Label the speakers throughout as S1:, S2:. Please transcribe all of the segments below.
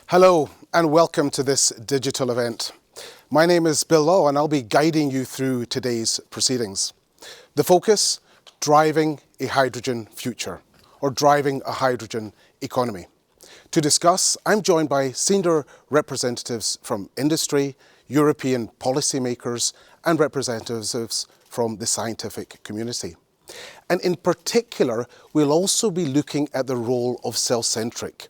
S1: Hello and welcome to this digital event. My name is Bill Law and I'll be guiding you through today's proceedings. The focus, driving a hydrogen future or driving a hydrogen economy. To discuss, I'm joined by senior representatives from industry, European policymakers and representatives from the scientific community. And in particular, we'll also be looking at the role of cellcentric,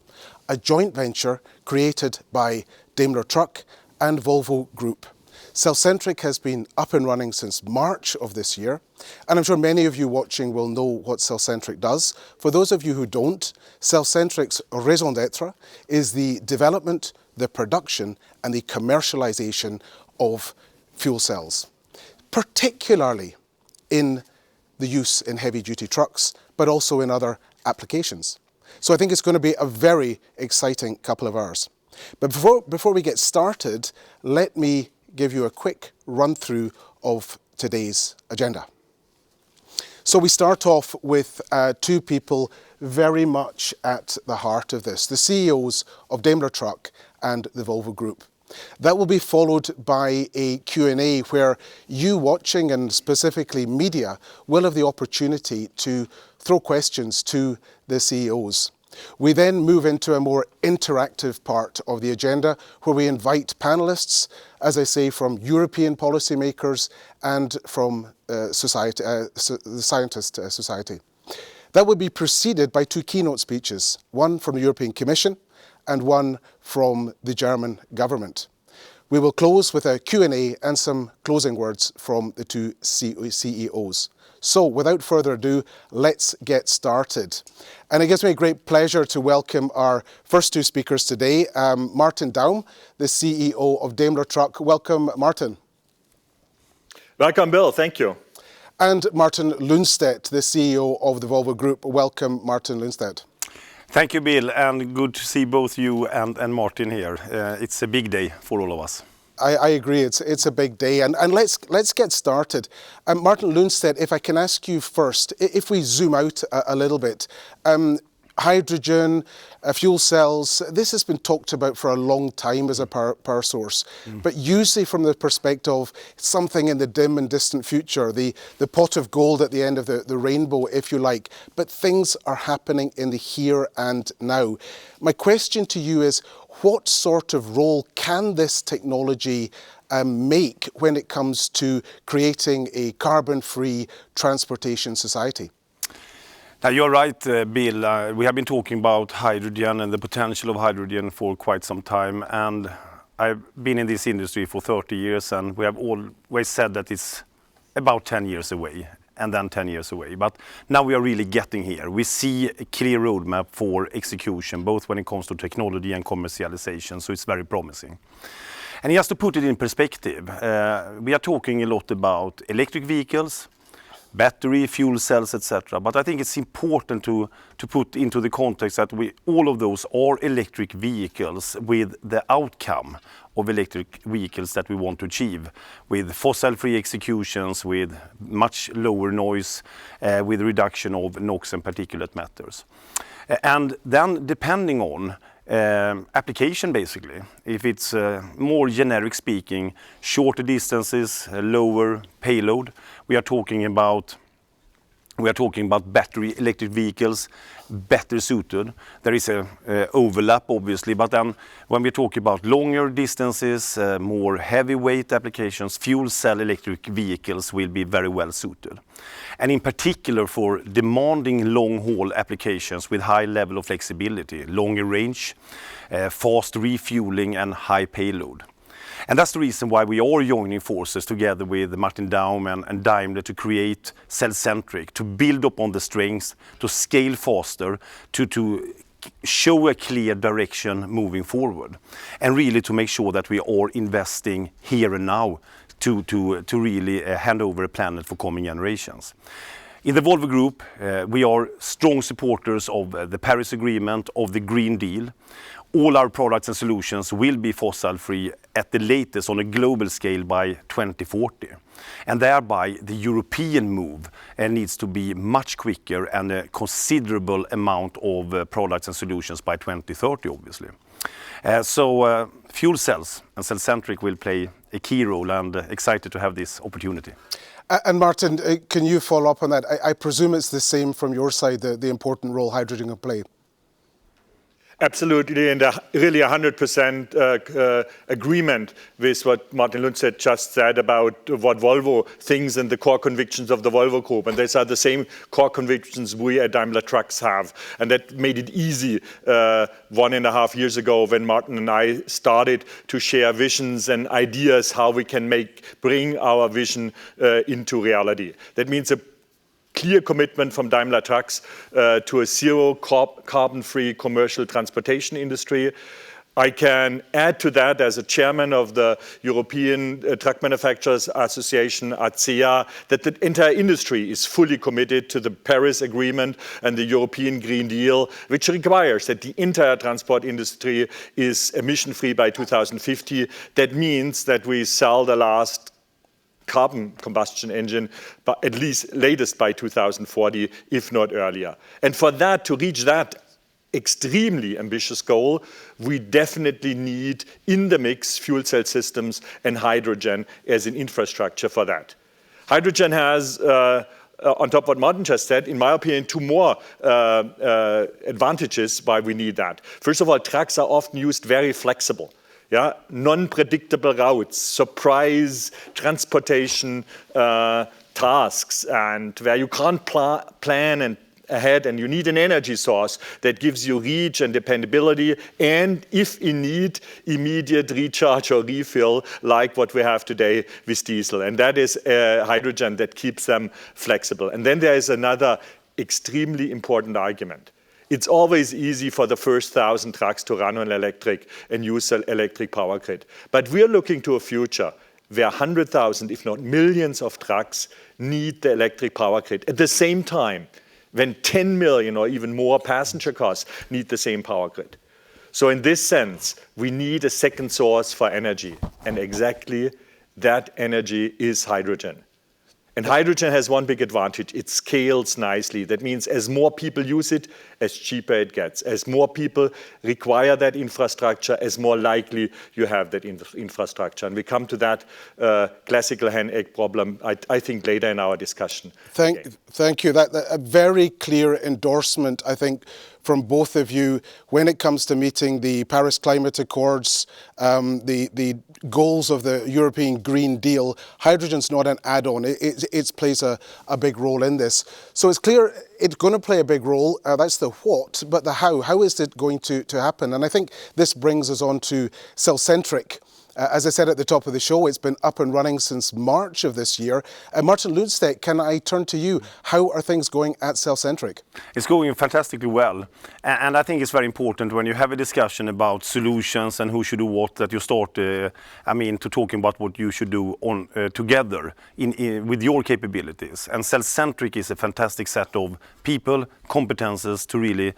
S1: a joint venture created by Daimler Truck and Volvo Group. Cellcentric has been up and running since March of this year, and I'm sure many of you watching will know what cellcentric does. For those of you who don't, cellcentric's raison d'etre is the development, the production and the commercialization of fuel cells, particularly in the use in heavy-duty trucks, but also in other applications. So I think it's going to be a very exciting couple of hours. But before we get started, let me give you a quick run-through of today's agenda. So we start off with two people very much at the heart of this, the CEOs of Daimler Truck and the Volvo Group. That will be followed by a Q&A where you watching, and specifically media, will have the opportunity to throw questions to the CEOs. We then move into a more interactive part of the agenda where we invite panelists, as I say, from European policymakers and from the scientist society. That would be preceded by two keynote speeches, one from the European Commission and one from the German government. We will close with a Q&A and some closing words from the two CEOs. So without further ado, let's get started. And it gives me a great pleasure to welcome our first two speakers today, Martin Daum, the CEO of Daimler Truck. Welcome, Martin.
S2: Welcome, Bill. Thank you.
S1: And Martin Lundstedt, the CEO of the Volvo Group. Welcome, Martin Lundstedt.
S3: Thank you, Bill, and good to see both you and Martin here. It's a big day for all of us.
S1: I agree, it's a big day, and let's get started. Martin Lundstedt, if I can ask you first, if we zoom out a little bit, hydrogen, fuel cells, this has been talked about for a long time as a power source, but usually from the perspective of something in the dim and distant future, the pot of gold at the end of the rainbow, if you like, but things are happening in the here and now. My question to you is, what sort of role can this technology make when it comes to creating a carbon-free transportation society?
S3: Now, you're right, Bill. We have been talking about hydrogen and the potential of hydrogen for quite some time. And I've been in this industry for 30 years, and we have always said that it's about 10 years away, and then 10 years away. But now we are really getting here. We see a clear roadmap for execution, both when it comes to technology and commercialization, so it's very promising. And just to put it in perspective, we are talking a lot about electric vehicles, battery, fuel cells, etc. But I think it's important to put into the context that all of those are electric vehicles with the outcome of electric vehicles that we want to achieve, with fossil-free executions, with much lower noise, with reduction of NOx and particulate matters. And then depending on application, basically, if it's more generic speaking, shorter distances, lower payload, we are talking about battery electric vehicles, better suited. There is a overlap, obviously, but then when we talk about longer distances, more heavyweight applications, fuel cell electric vehicles will be very well suited. And in particular for demanding long-haul applications with high level of flexibility, longer range, fast refueling and high payload. And that's the reason why we are joining forces together with Martin Daum and Daimler to create cellcentric, to build upon the strengths, to scale faster, to show a clear direction moving forward, and really to make sure that we are investing here and now to really hand over a planet for coming generations. In the Volvo Group, we are strong supporters of the Paris Agreement, of the Green Deal. All our products and solutions will be fossil-free at the latest on a global scale by 2040. And thereby the European move needs to be much quicker and a considerable amount of products and solutions by 2030, obviously. Fuel cells and cellcentric will play a key role, and excited to have this opportunity.
S1: And Martin, can you follow up on that? I presume it's the same from your side, the important role hydrogen can play.
S2: Absolutely, and really 100% agreement with what Martin Lundstedt just said about what Volvo thinks and the core convictions of the Volvo Group. And these are the same core convictions we at Daimler Trucks have. And that made it easy 1.5 years ago when Martin and I started to share visions and ideas how we can bring our vision into reality. That means a clear commitment from Daimler Trucks to a zero carbon-free commercial transportation industry. I can add to that, as a chairman of the European Truck Manufacturers Association, ACEA, that the entire industry is fully committed to the Paris Agreement and the European Green Deal, which requires that the entire transport industry is emission-free by 2050. That means that we sell the last carbon combustion engine, but at least latest by 2040, if not earlier. And for that, to reach that extremely ambitious goal, we definitely need in the mix fuel cell systems and hydrogen as an infrastructure for that. Hydrogen has, on top of what Martin just said, in my opinion, two more advantages why we need that. First of all, trucks are often used very flexible. Yeah, non-predictable routes, surprise transportation tasks, and where you can't plan ahead, and you need an energy source that gives you reach and dependability, and if in need, immediate recharge or refill, like what we have today with diesel. And that is hydrogen that keeps them flexible. And then there is another extremely important argument. It's always easy for the first 1,000 trucks to run on electric and use an electric power grid. But we're looking to a future where 100,000, if not millions of trucks need the electric power grid. At the same time, when 10 million or even more passenger cars need the same power grid. So in this sense, we need a second source for energy. And exactly that energy is hydrogen. And hydrogen has one big advantage. It scales nicely. That means as more people use it, as cheaper it gets. As more people require that infrastructure, as more likely you have that infrastructure. And we come to that classical hen-egg problem, I think, later in our discussion.
S1: Thank you. That a very clear endorsement, I think, from both of you when it comes to meeting the Paris Climate Accords, the goals of the European Green Deal. Hydrogen's not an add-on. It plays a big role in this. So it's clear it's going to play a big role. That's the what, but the how. How is it going to happen? And I think this brings us on to cellcentric. As I said at the top of the show, it's been up and running since March of this year. Martin Lundstedt, can I turn to you? How are things going at cellcentric?
S3: It's going fantastically well. And I think it's very important when you have a discussion about solutions and who should do what, that you start, to talking about what you should do together with your capabilities. And cellcentric is a fantastic set of people, competences to really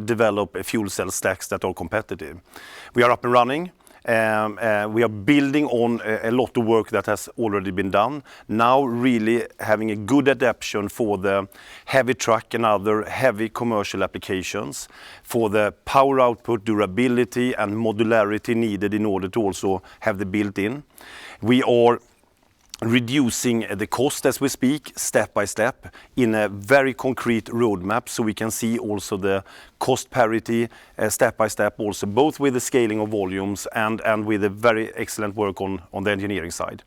S3: develop fuel cell stacks that are competitive. We are up and running. We are building on a lot of work that has already been done. Now really having a good adaptation for the heavy truck and other heavy commercial applications, for the power output, durability and modularity needed in order to also have the built-in. We are reducing the cost as we speak, step by step, in a very concrete roadmap, so we can see also the cost parity step by step, also both with the scaling of volumes and with a very excellent work on the engineering side.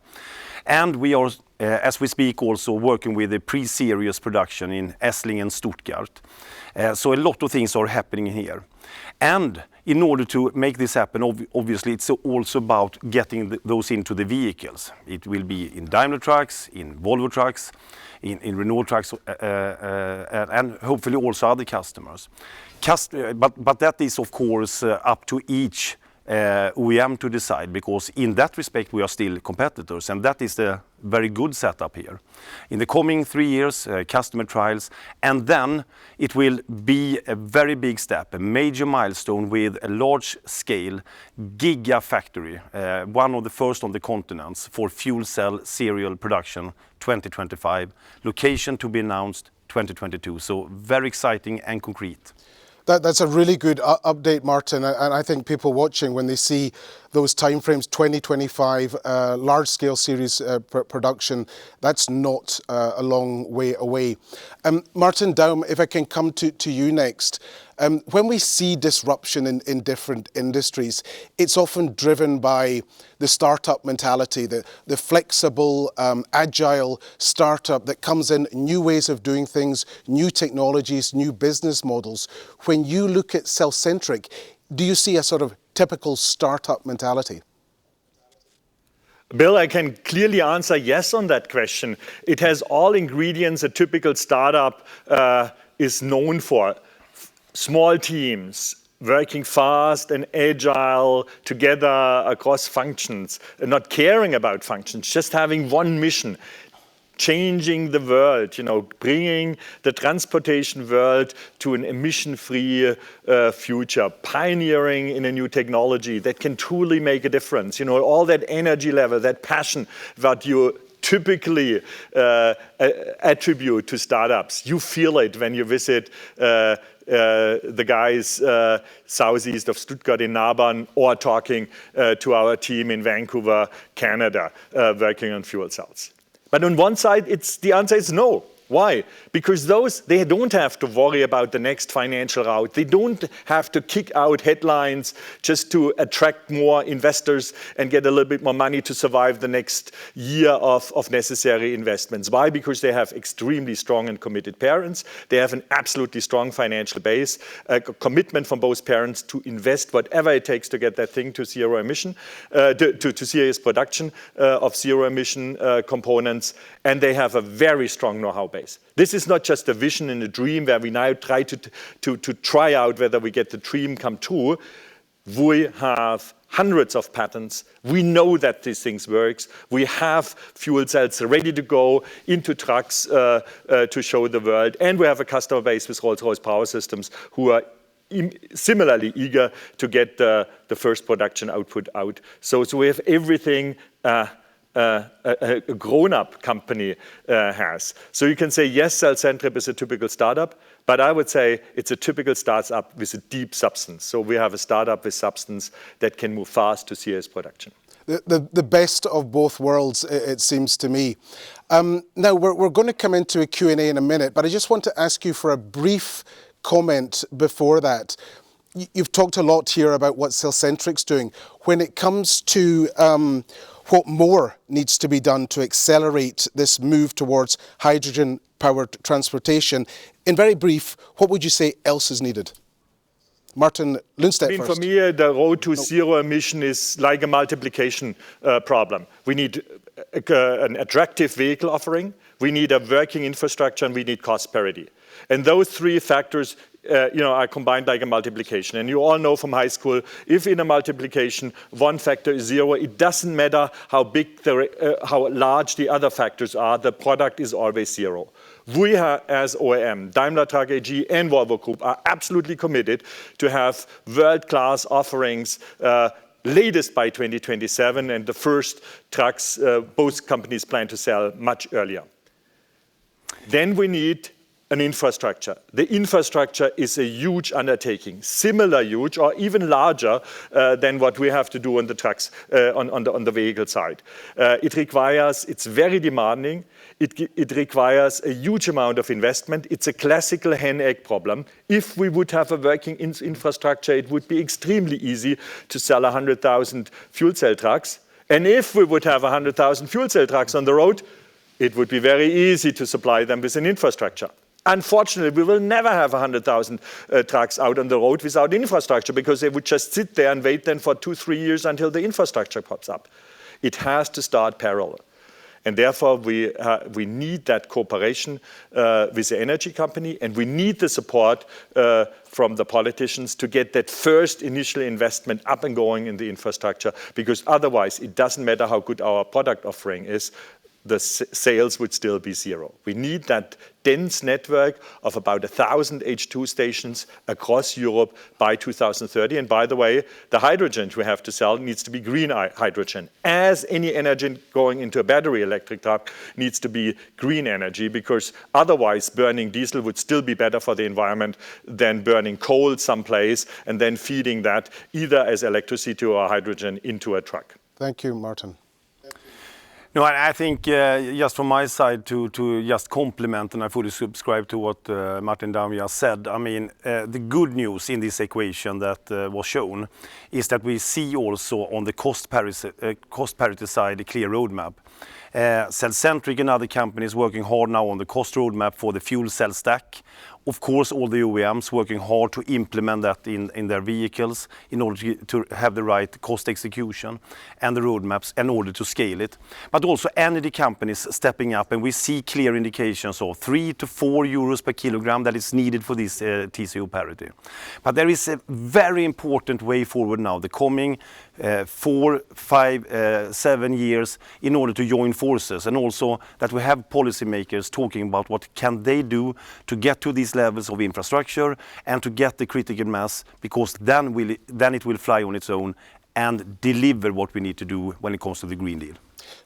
S3: And we are, as we speak, also working with the pre-series production in Esslingen and Stuttgart. So a lot of things are happening here. And in order to make this happen, obviously, it's also about getting those into the vehicles. It will be in Daimler trucks, in Volvo trucks, in Renault trucks, and hopefully also other customers. But that is, of course, up to each OEM to decide, because in that respect we are still competitors, and that is the very good setup here. In the coming 3 years, customer trials, and then it will be a very big step, a major milestone with a large scale gigafactory, one of the first on the continents for fuel cell serial production 2025, location to be announced 2022. So very exciting and concrete.
S1: That's a really good update, Martin, and I think people watching, when they see those timeframes, 2025, large-scale series production, that's not a long way away. Martin Daum, if I can come to you next. When we see disruption in different industries, it's often driven by the startup mentality, the flexible, agile startup that comes in, new ways of doing things, new technologies, new business models. When you look at cellcentric, do you see a sort of typical startup mentality?
S2: Bill, I can clearly answer yes on that question. It has all ingredients a typical startup is known for. Small teams, working fast and agile together across functions, not caring about functions, just having one mission, changing the world, bringing the transportation world to an emission-free future, pioneering in a new technology that can truly make a difference. All that energy level, that passion that you typically attribute to startups. You feel it when you visit the guys southeast of Stuttgart in Nabern, or talking to our team in Vancouver, Canada, working on fuel cells. But on one side, the answer is no. Why? Because they don't have to worry about the next financial route. They don't have to kick out headlines just to attract more investors and get a little bit more money to survive the next year of necessary investments. Why? Because they have extremely strong and committed parents. They have an absolutely strong financial base, a commitment from both parents to invest whatever it takes to get that thing to zero emission, to serious production of zero emission components. And they have a very strong know-how base. This is not just a vision and a dream where we now try to try out whether we get the dream come true. We have hundreds of patents. We know that these things works. We have fuel cells ready to go into trucks to show the world. And we have a customer base with Rolls-Royce Power Systems who are similarly eager to get the first production output out. So we have everything a grown-up company has. So you can say, yes, cellcentric is a typical startup, but I would say it's a typical startup with a deep substance. So we have a startup with substance that can move fast to serious production.
S1: The best of both worlds, it seems to me. Now, we're going to come into a Q&A in a minute, but I just want to ask you for a brief comment before that. You've talked a lot here about what cellcentric's doing. When it comes to what more needs to be done to accelerate this move towards hydrogen-powered transportation, in very brief, what would you say else is needed? Martin Lundstedt first.
S2: For me, the road to zero emission is like a multiplication problem. We need an attractive vehicle offering, we need a working infrastructure, and we need cost parity. And those three factors are combined like a multiplication. And you all know from high school, if in a multiplication one factor is zero, it doesn't matter how big, how large the other factors are, the product is always zero. We as OEM, Daimler Truck AG and Volvo Group are absolutely committed to have world-class offerings latest by 2027, and the first trucks both companies plan to sell much earlier. Then we need an infrastructure. The infrastructure is a huge undertaking, similar huge or even larger than what we have to do on the trucks, on the vehicle side. It's very demanding. It requires a huge amount of investment. It's a classical hen-egg problem. If we would have a working infrastructure, it would be extremely easy to sell 100,000 fuel cell trucks. And if we would have 100,000 fuel cell trucks on the road, it would be very easy to supply them with an infrastructure. Unfortunately, we will never have 100,000 trucks out on the road without infrastructure, because they would just sit there and wait then for 2-3 years until the infrastructure pops up. It has to start parallel. And therefore, we need that cooperation with the energy company, and we need the support from the politicians to get that first initial investment up and going in the infrastructure, because otherwise it doesn't matter how good our product offering is. the sales would still be zero. We need that dense network of about 1,000 H2 stations across Europe by 2030. And by the way, the hydrogen we have to sell needs to be green hydrogen, as any energy going into a battery electric truck needs to be green energy, because otherwise burning diesel would still be better for the environment than burning coal someplace and then feeding that either as electricity or hydrogen into a truck.
S1: Thank you, Martin.
S3: No, I think just from my side to just complement, and I fully subscribe to what Martin Daum just said. I mean, the good news in this equation that was shown is that we see also on the cost parity side a clear roadmap. Cellcentric and other companies working hard now on the cost roadmap for the fuel cell stack. Of course, all the OEMs working hard to implement that in their vehicles in order to have the right cost execution and the roadmaps in order to scale it. But also energy companies stepping up, and we see clear indications of 3 to 4 euros per kilogram that is needed for this TCO parity. But there is a very important way forward now, the coming 4, 5, 7 years in order to join forces, and also that we have policymakers talking about what can they do to get to these levels of infrastructure and to get the critical mass, because then it will fly on its own and deliver what we need to do when it comes to the Green Deal.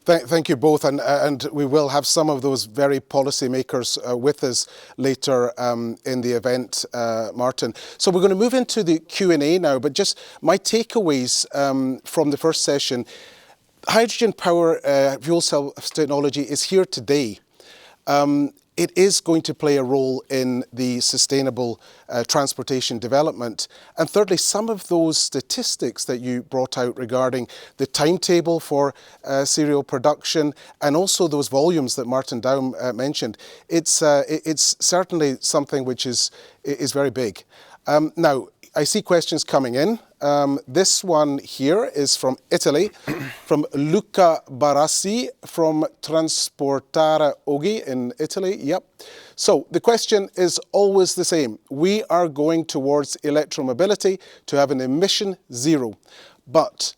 S1: Thank you both, and we will have some of those very policymakers with us later in the event, Martin. So we're going to move into the Q&A now, but just my takeaways from the first session. Hydrogen power fuel cell technology is here today. It is going to play a role in the sustainable transportation development. And thirdly, some of those statistics that you brought out regarding the timetable for serial production and also those volumes that Martin Daum mentioned, it's certainly something which is very big. Now, I see questions coming in. This one here is from Italy, from Luca Barassi from Transportare Oggi in Italy. Yep. So the question is always the same. We are going towards electromobility to have an emission zero, but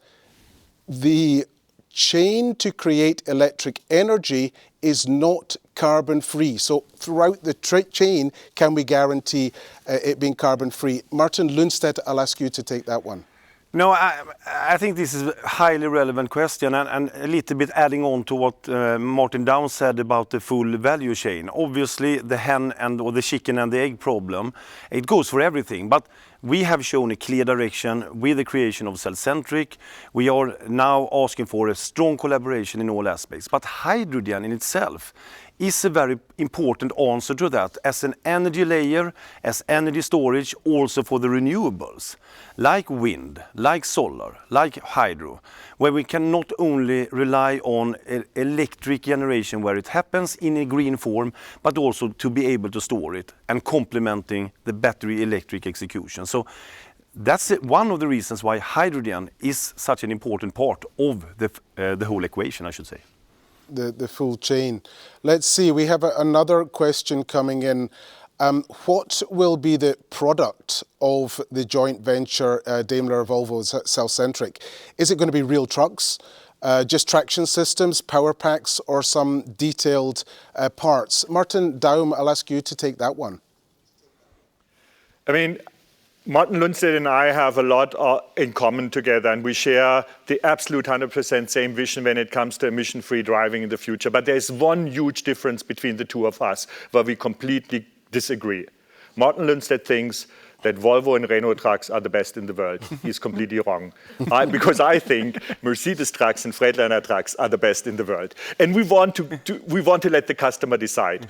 S1: the chain to create electric energy is not carbon free. So throughout the chain, can we guarantee it being carbon free? Martin Lundstedt, I'll ask you to take that one.
S3: No, I think this is a highly relevant question, and a little bit adding on to what Martin Daum said about the full value chain. Obviously, the hen or the chicken and the egg problem, it goes for everything. But we have shown a clear direction with the creation of cellcentric. We are now asking for a strong collaboration in all aspects. But hydrogen in itself is a very important answer to that as an energy layer, as energy storage, also for the renewables, like wind, like solar, like hydro, where we can not only rely on electric generation where it happens in a green form, but also to be able to store it and complementing the battery electric execution. So that's one of the reasons why hydrogen is such an important part of the whole equation, I should say.
S1: The full chain. Let's see, we have another question coming in. What will be the product of the joint venture Daimler Volvo cellcentric? Is it going to be real trucks, just traction systems, power packs, or some detailed parts? Martin Daum, I'll ask you to take that one.
S2: I mean, Martin Lundstedt and I have a lot in common together, and we share the absolute 100% same vision when it comes to emission-free driving in the future. But there's one huge difference between the two of us where we completely disagree. Martin Lundstedt thinks that Volvo and Renault trucks are the best in the world. He's completely wrong. Because I think Mercedes trucks and Freightliner trucks are the best in the world. And we want to let the customer decide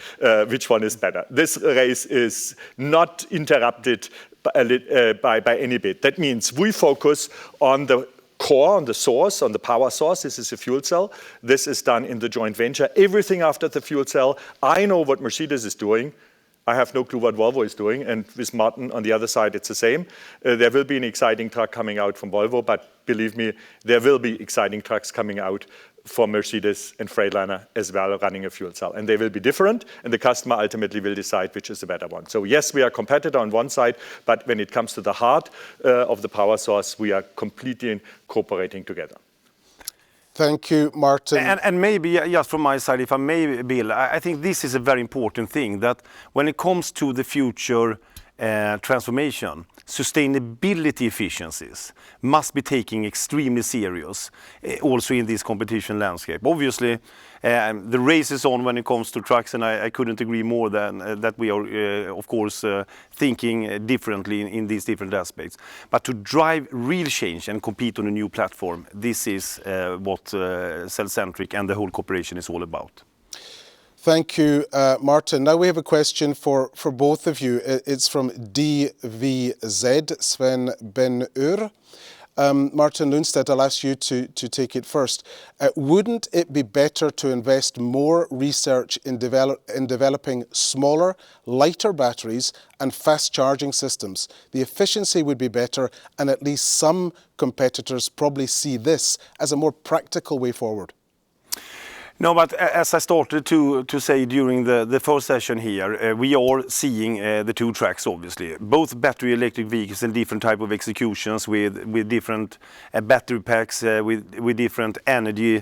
S2: which one is better. This race is not interrupted by any bit. That means we focus on the core, on the source, on the power source. This is a fuel cell. This is done in the joint venture. Everything after the fuel cell, I know what Mercedes is doing. I have no clue what Volvo is doing, and with Martin on the other side, it's the same. There will be an exciting truck coming out from Volvo, but believe me, there will be exciting trucks coming out for Mercedes and Freightliner as well, running a fuel cell. And they will be different, and the customer ultimately will decide which is the better one. So yes, we are a competitor on one side, but when it comes to the heart of the power source, we are completely cooperating together.
S1: Thank you, Martin.
S3: And maybe just from my side, if I may, Bill, I think this is a very important thing, that when it comes to the future transformation, sustainability efficiencies must be taken extremely serious, also in this competition landscape. Obviously, the race is on when it comes to trucks, and I couldn't agree more than that we are, of course, thinking differently in these different aspects. But to drive real change and compete on a new platform, this is what cellcentric and the whole corporation is all about.
S1: Thank you, Martin. Now we have a question for both of you. It's from DVZ, Sven Ben-Ur. Martin Lundstedt, I'll ask you to take it first. Wouldn't it be better to invest more research in developing smaller, lighter batteries and fast charging systems? The efficiency would be better, and at least some competitors probably see this as a more practical way forward.
S3: No, but as I started to say during the first session here, we are seeing the two tracks, obviously. Both battery electric vehicles and different type of executions with different battery packs, with different energy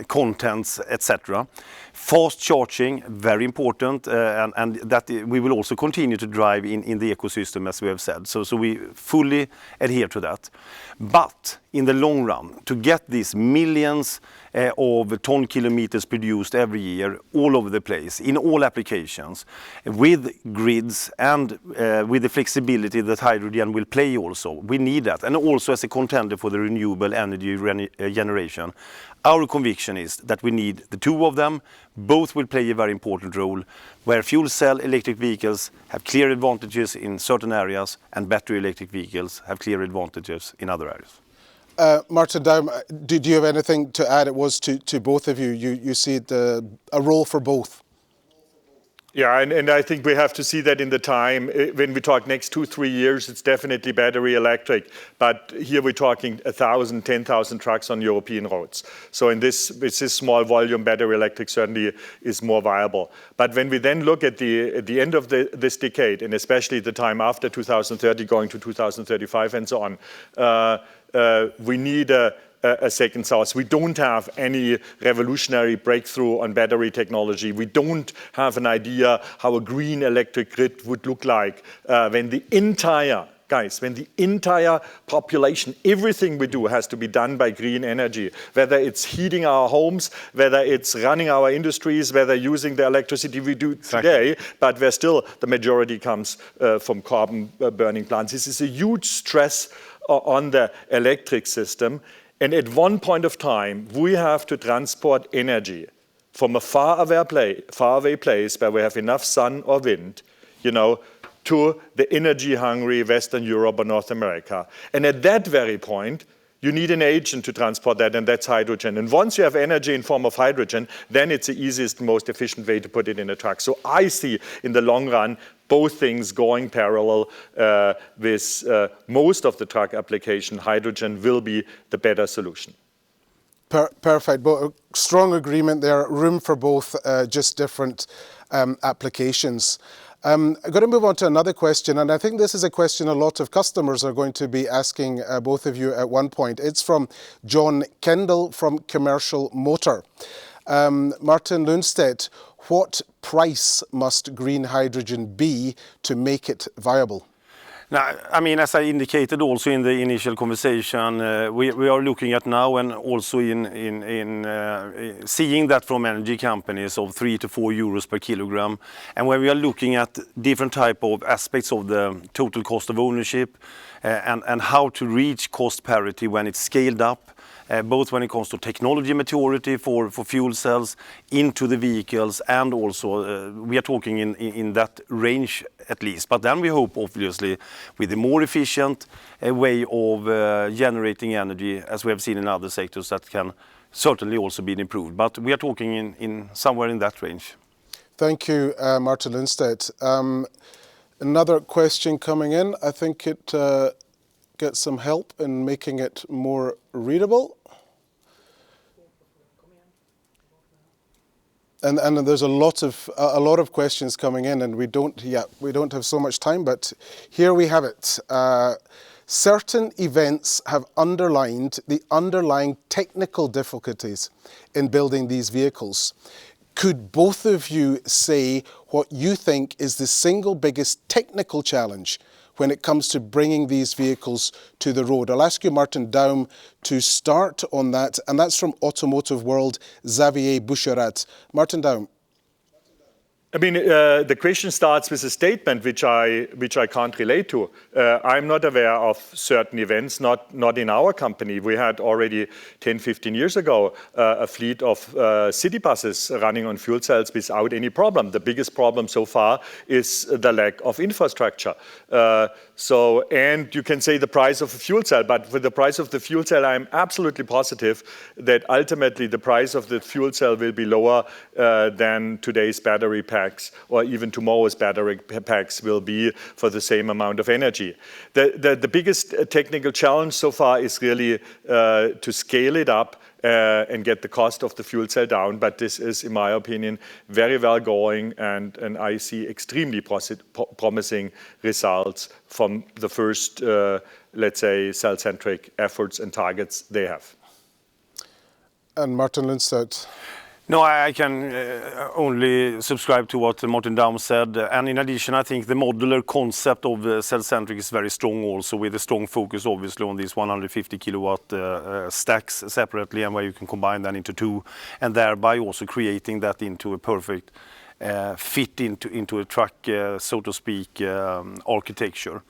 S3: contents, etc. Fast charging, very important, and that we will also continue to drive in the ecosystem, as we have said. So we fully adhere to that. But in the long run, to get these millions of ton kilometers produced every year all over the place, in all applications, with grids and with the flexibility that hydrogen will play also, we need that. And also as a contender for the renewable energy generation. Our conviction is that we need the two of them. Both will play a very important role, where fuel cell electric vehicles have clear advantages in certain areas and battery electric vehicles have clear advantages in other areas.
S1: Martin Daum, do you have anything to add? It was to both of you. You see a role for both.
S2: Yeah, and I think we have to see that in the time. When we talk next 2-3 years, it's definitely battery electric. But here we're talking 1,000, 10,000 trucks on European roads. So with this small volume, battery electric certainly is more viable. But when we then look at the end of this decade, and especially the time after 2030, going to 2035 and so on, we need a second source. We don't have any revolutionary breakthrough on battery technology. We don't have an idea how a green electric grid would look like when the entire population, everything we do has to be done by green energy, whether it's heating our homes, whether it's running our industries, whether using the electricity we do today, but where still the majority comes from carbon burning plants. This is a huge stress on the electric system. And at one point of time, we have to transport energy from a faraway place where we have enough sun or wind, to the energy-hungry Western Europe or North America. And at that very point, you need an agent to transport that, and that's hydrogen. And once you have energy in form of hydrogen, then it's the easiest, most efficient way to put it in a truck. So I see in the long run both things going parallel with most of the truck application. Hydrogen will be the better solution.
S1: Perfect. Strong agreement there. Room for both, just different applications. I'm going to move on to another question, and I think this is a question a lot of customers are going to be asking both of you at one point. It's from John Kendall from Commercial Motor. Martin Lundstedt, what price must green hydrogen be to make it viable?
S3: Now, I mean, as I indicated also in the initial conversation, we are looking at now and also in seeing that from energy companies of 3 to 4 euros per kilogram. And when we are looking at different type of aspects of the total cost of ownership and how to reach cost parity when it's scaled up, both when it comes to technology maturity for fuel cells into the vehicles, and also we are talking in that range at least. But then we hope, obviously, with a more efficient way of generating energy, as we have seen in other sectors, that can certainly also be improved. But we are talking in somewhere in that range.
S1: Thank you, Martin Lundstedt. Another question coming in. I think it gets some help in making it more readable. And there's a lot of questions coming in, and we don't have so much time, but here we have it. certain events have underlined the underlying technical difficulties in building these vehicles. Could both of you say what you think is the single biggest technical challenge when it comes to bringing these vehicles to the road? I'll ask you, Martin Daum, to start on that, and that's from Automotive World, Xavier Boucherat. Martin Daum.
S2: I mean, the question starts with a statement which I can't relate to. I'm not aware of certain events, not in our company. We had already 10, 15 years ago a fleet of city buses running on fuel cells without any problem. The biggest problem so far is the lack of infrastructure. And you can say the price of a fuel cell, but with the price of the fuel cell, I'm absolutely positive that ultimately the price of the fuel cell will be lower than today's battery packs, or even tomorrow's battery packs will be for the same amount of energy. The biggest technical challenge so far is really to scale it up and get the cost of the fuel cell down. But this is, in my opinion, very well going, and I see extremely promising results from the first, let's say, cell-centric efforts and targets they have.
S1: And Martin Lundstedt.
S3: No, I can only subscribe to what Martin Daum said. And in addition, I think the modular concept of cell-centric is very strong also, with a strong focus obviously on these 150 kilowatt stacks separately, and where you can combine that into two, and thereby also creating that into a perfect fit into a truck, so to speak, architecture.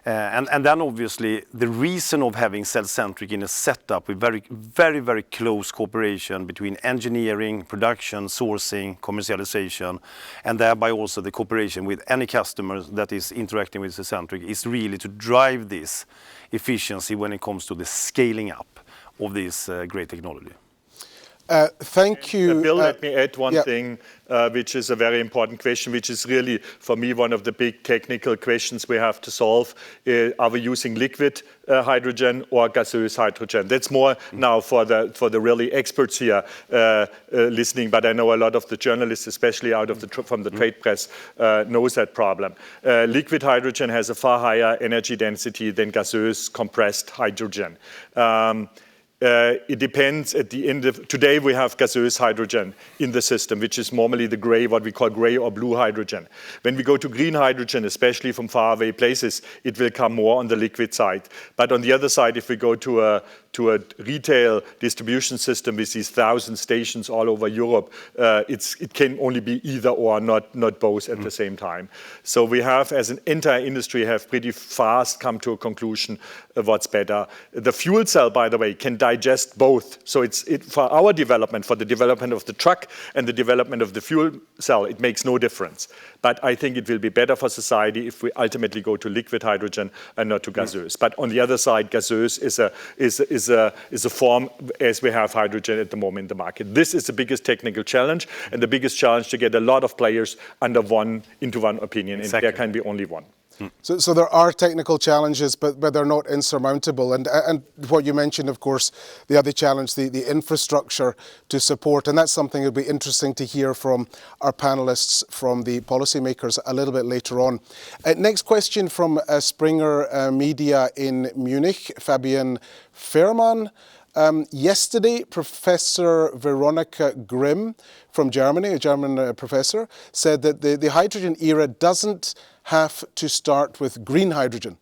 S3: And then obviously the reason of having cell-centric in a setup with very close cooperation between engineering, production, sourcing, commercialization, and thereby also the cooperation with any customer that is interacting with cell-centric is really to drive this efficiency when it comes to the scaling up of this great technology.
S1: Thank you.
S2: Bill, let me add one thing, which is a very important question, which is really, for me, one of the big technical questions we have to solve. Are we using liquid hydrogen or gaseous hydrogen? That's more now for the really experts here listening, but I know a lot of the journalists, especially from the trade press, knows that problem. Liquid hydrogen has a far higher energy density than gaseous compressed hydrogen. It depends at the end of, today we have gaseous hydrogen in the system, which is normally the gray, what we call gray or blue hydrogen. When we go to green hydrogen, especially from faraway places, it will come more on the liquid side. But on the other side, if we go to a retail distribution system with these 1,000 stations all over Europe, it can only be either or, not both at the same time. So we have, as an entire industry, have pretty fast come to a conclusion of what's better. The fuel cell, by the way, can digest both. So for our development, for the development of the truck and the development of the fuel cell, it makes no difference. But I think it will be better for society if we ultimately go to liquid hydrogen and not to gaseous. But on the other side, gaseous is a form as we have hydrogen at the moment in the market. This is the biggest technical challenge and the biggest challenge to get a lot of players into one opinion. And there can be only one.
S1: So there are technical challenges, but they're not insurmountable. And what you mentioned, of course, the other challenge, the infrastructure to support, and that's something that'll be interesting to hear from our panelists, from the policymakers a little bit later on. Next question from Springer Media in Munich, Fabian Fehrmann. Yesterday, Professor Veronica Grimm from Germany, a German professor, said that the hydrogen era doesn't have to start with green hydrogen.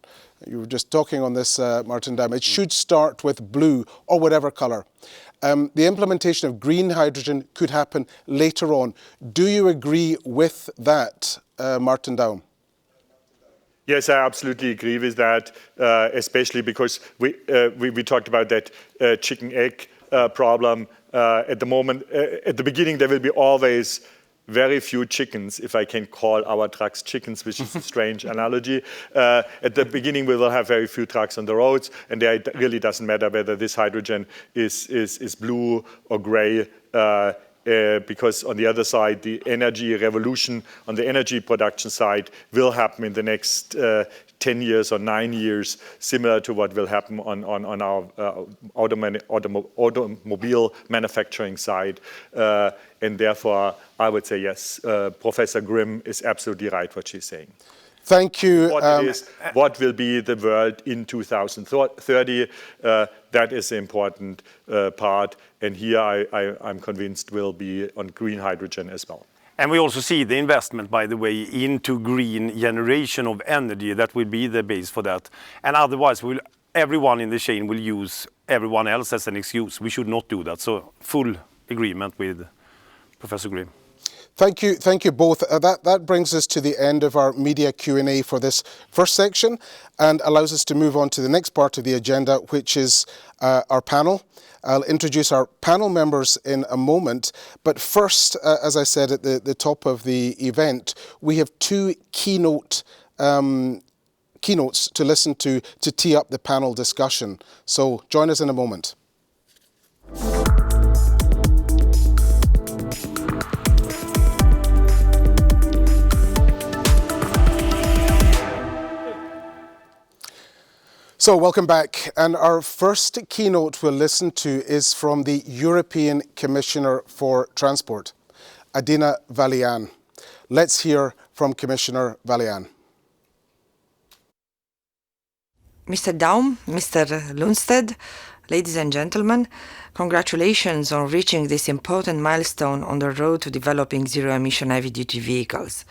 S1: You were just talking on this, Martin Daum. It should start with blue or whatever color. The implementation of green hydrogen could happen later on. Do you agree with that, Martin Daum?
S2: Yes, I absolutely agree with that, especially because we talked about that chicken-egg problem. At the moment, at the beginning, there will be always very few chickens, if I can call our trucks chickens, which is a strange analogy. At the beginning, we will have very few trucks on the roads, and it really doesn't matter whether this hydrogen is blue or gray. Because on the other side, the energy revolution on the energy production side will happen in the next 10 years or 9 years, similar to what will happen on our automobile manufacturing side. And therefore, I would say yes, Professor Grimm is absolutely right what she's saying.
S1: Thank you.
S2: What it is, what will be the world in 2030? That is the important part. And here I'm convinced will be on green hydrogen as well.
S3: And we also see the investment, by the way, into green generation of energy. That will be the base for that. And otherwise, everyone in the chain will use everyone else as an excuse. We should not do that. So full agreement with Professor Grimm.
S1: Thank you both. That brings us to the end of our media Q&A for this first section and allows us to move on to the next part of the agenda, which is our panel. I'll introduce our panel members in a moment, but first, as I said at the top of the event, we have two keynotes to listen to tee up the panel discussion. So join us in a moment. So welcome back, and our first keynote we'll listen to is from the European Commissioner for Transport, Adina Vălean. Let's hear from Commissioner Vălean.
S4: Mr. Daum, Mr. Lundstedt, ladies and gentlemen, congratulations on reaching this important milestone on the road to developing zero-emission heavy-duty vehicles.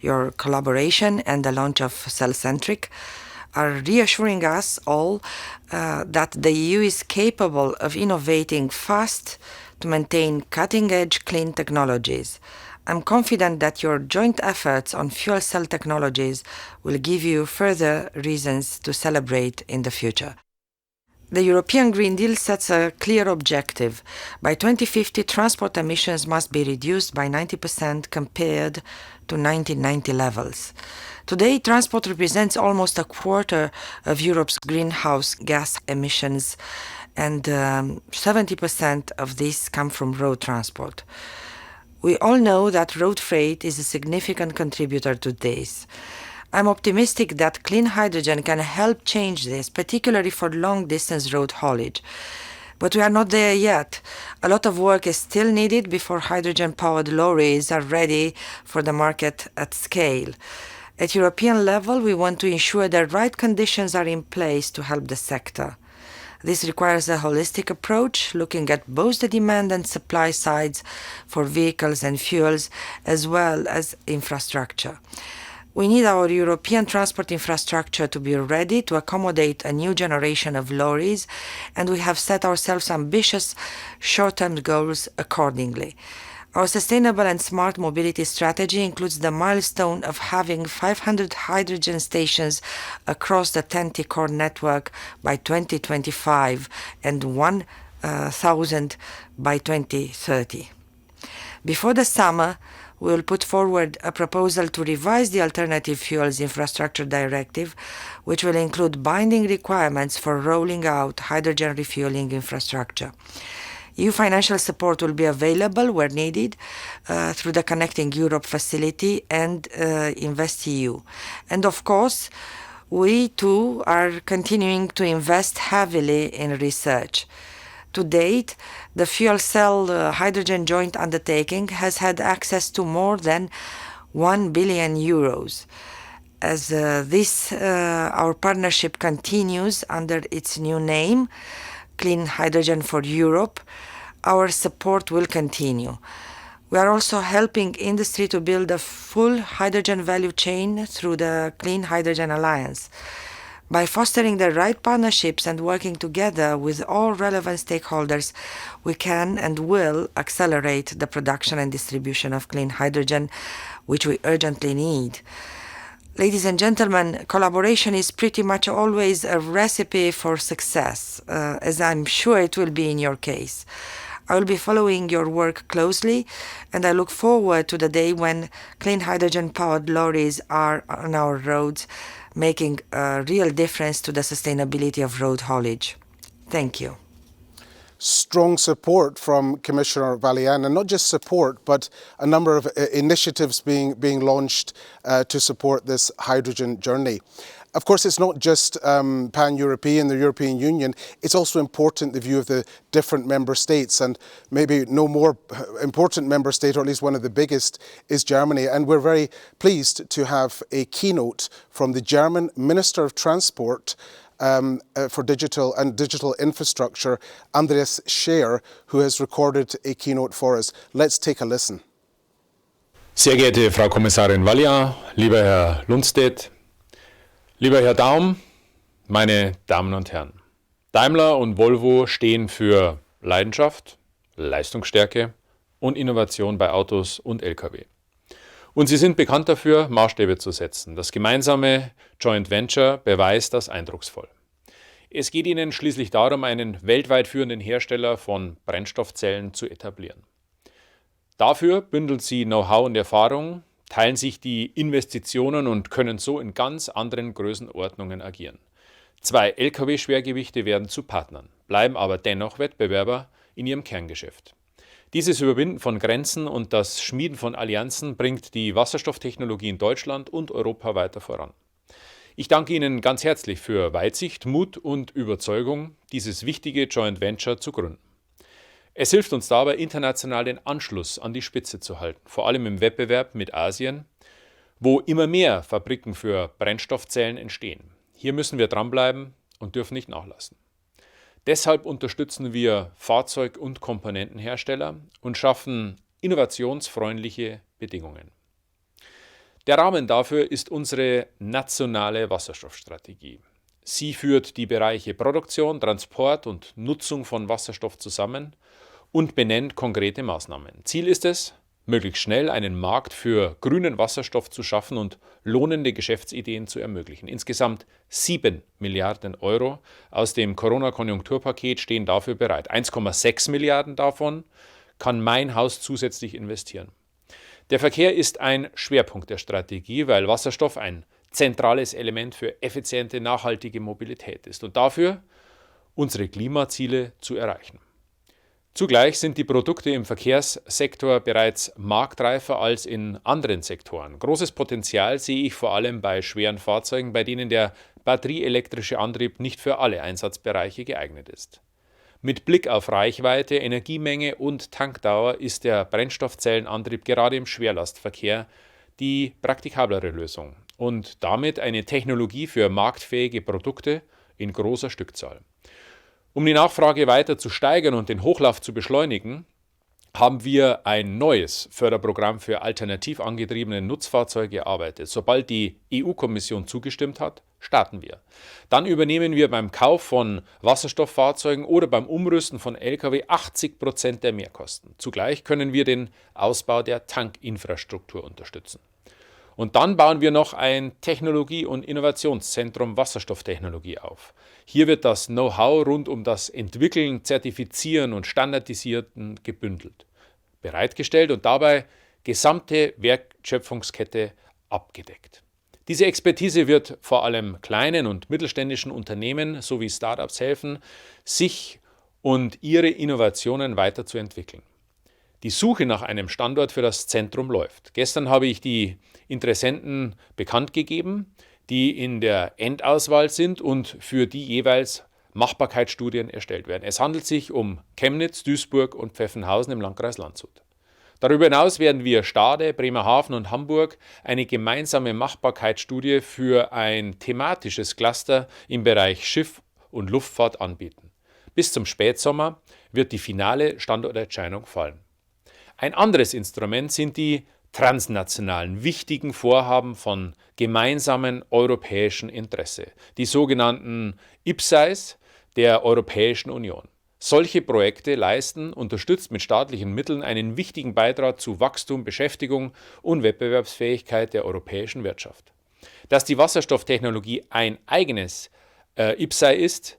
S4: Your collaboration and the launch of cellcentric are reassuring us all that the EU is capable of innovating fast to maintain cutting-edge clean technologies. I'm confident that your joint efforts on fuel cell technologies will give you further reasons to celebrate in the future. The European Green Deal sets a clear objective. By 2050, transport emissions must be reduced by 90% compared to 1990 levels. Today, transport represents almost a quarter of Europe's greenhouse gas emissions, and 70% of these come from road transport. We all know that road freight is a significant contributor to this. I'm optimistic that clean hydrogen can help change this, particularly for long-distance road haulage. But we are not there yet. A lot of work is still needed before hydrogen-powered lorries are ready for the market at scale. At European level, we want to ensure the right conditions are in place to help the sector. This requires a holistic approach, looking at both the demand and supply sides for vehicles and fuels, as well as infrastructure. We need our European transport infrastructure to be ready to accommodate a new generation of lorries, and we have set ourselves ambitious short-term goals accordingly. Our sustainable and smart mobility strategy includes the milestone of having 500 hydrogen stations across the TEN-T core network by 2025 and 1,000 by 2030. Before the summer, we will put forward a proposal to revise the Alternative Fuels Infrastructure Directive, which will include binding requirements for rolling out hydrogen refueling infrastructure. EU financial support will be available where needed through the Connecting Europe facility and InvestEU. And of course, we too are continuing to invest heavily in research. To date, the fuel cell hydrogen joint undertaking has had access to more than 1 billion euros. As our partnership continues under its new name, Clean Hydrogen for Europe, our support will continue. We are also helping industry to build a full hydrogen value chain through the Clean Hydrogen Alliance. By fostering the right partnerships and working together with all relevant stakeholders, we can and will accelerate the production and distribution of clean hydrogen, which we urgently need. Ladies and gentlemen, collaboration is pretty much always a recipe for success, as I'm sure it will be in your case. I will be following your work closely, and I look forward to the day when clean hydrogen-powered lorries are on our roads, making a real difference to the sustainability of road haulage. Thank you.
S1: Strong support from Commissioner Vălean, and not just support, but a number of initiatives being launched to support this hydrogen journey. Of course, it's not just pan-European, the European Union. It's also important, the view of the different member states, and maybe no more important member state, or at least one of the biggest, is Germany. And we're very pleased to have a keynote from the German Minister of Transport for digital and digital infrastructure, Andreas Scheer, who has recorded a keynote for us. Let's take a listen.
S5: Sehr geehrte Frau Kommissarin Vălean, lieber Herr Lundstedt, lieber Herr Daum, meine Damen und Herren. Daimler und Volvo stehen für Leidenschaft, Leistungsstärke und Innovation bei Autos und Lkw. Und sie sind bekannt dafür, Maßstäbe zu setzen. Das gemeinsame Joint Venture beweist das eindrucksvoll. Es geht ihnen schließlich darum, einen weltweit führenden Hersteller von Brennstoffzellen zu etablieren. Dafür bündeln sie Know-how und Erfahrung, teilen sich die Investitionen und können so in ganz anderen Größenordnungen agieren. 2 Lkw-Schwergewichte werden zu Partnern, bleiben aber dennoch Wettbewerber in ihrem Kerngeschäft. Dieses Überwinden von Grenzen und das Schmieden von Allianzen bringt die Wasserstofftechnologie in Deutschland und Europa weiter voran. Ich danke Ihnen ganz herzlich für Weitsicht, Mut und Überzeugung, dieses wichtige Joint Venture zu gründen. Es hilft uns dabei, international den Anschluss an die Spitze zu halten, vor allem im Wettbewerb mit Asien, wo immer mehr Fabriken für Brennstoffzellen entstehen. Hier müssen wir dranbleiben und dürfen nicht nachlassen. Deshalb unterstützen wir Fahrzeug- und Komponentenhersteller und schaffen innovationsfreundliche Bedingungen. Der Rahmen dafür ist unsere nationale Wasserstoffstrategie. Sie führt die Bereiche Produktion, Transport und Nutzung von Wasserstoff zusammen und benennt konkrete Maßnahmen. Ziel ist es, möglichst schnell einen Markt für grünen Wasserstoff zu schaffen und lohnende Geschäftsideen zu ermöglichen. Insgesamt 7 Milliarden Euro aus dem Corona-Konjunkturpaket stehen dafür bereit. 1,6 Milliarden davon kann mein Haus zusätzlich investieren. Der Verkehr ist ein Schwerpunkt der Strategie, weil Wasserstoff ein zentrales Element für effiziente, nachhaltige Mobilität ist und dafür unsere Klimaziele zu erreichen. Zugleich sind die Produkte im Verkehrssektor bereits marktreifer als in anderen Sektoren. Großes Potenzial sehe ich vor allem bei schweren Fahrzeugen, bei denen der batterieelektrische Antrieb nicht für alle Einsatzbereiche geeignet ist. Mit Blick auf Reichweite, Energiemenge und Tankdauer ist der Brennstoffzellenantrieb gerade im Schwerlastverkehr die praktikablere Lösung und damit eine Technologie für marktfähige Produkte in großer Stückzahl. Um die Nachfrage weiter zu steigern und den Hochlauf zu beschleunigen, haben wir ein neues Förderprogramm für alternativ angetriebene Nutzfahrzeuge erarbeitet. Sobald die EU-Kommission zugestimmt hat, starten wir. Dann übernehmen wir beim Kauf von Wasserstofffahrzeugen oder beim Umrüsten von Lkw 80% der Mehrkosten. Zugleich können wir den Ausbau der Tankinfrastruktur unterstützen. Und dann bauen wir noch ein Technologie- und Innovationszentrum Wasserstofftechnologie auf. Hier wird das Know-how rund um das Entwickeln, Zertifizieren und Standardisieren gebündelt, bereitgestellt und dabei gesamte Wertschöpfungskette abgedeckt. Diese Expertise wird vor allem kleinen und mittelständischen Unternehmen sowie Startups helfen, sich und ihre Innovationen weiterzuentwickeln. Die Suche nach einem Standort für das Zentrum läuft. Gestern habe ich die Interessenten bekannt gegeben, die in der Endauswahl sind und für die jeweils Machbarkeitsstudien erstellt werden. Es handelt sich um Chemnitz, Duisburg und Pfeffenhausen im Landkreis Landshut. Darüber hinaus werden wir Stade, Bremerhaven und Hamburg eine gemeinsame Machbarkeitsstudie für ein thematisches Cluster im Bereich Schiff- und Luftfahrt anbieten. Bis zum Spätsommer wird die finale Standortentscheidung fallen. Ein anderes Instrument sind die transnationalen wichtigen Vorhaben von gemeinsamen europäischen Interesse, die sogenannten IPCEIs der Europäischen Union. Solche Projekte leisten, unterstützt mit staatlichen Mitteln, einen wichtigen Beitrag zu Wachstum, Beschäftigung und Wettbewerbsfähigkeit der europäischen Wirtschaft. Dass die Wasserstofftechnologie ein eigenes IPCEI ist,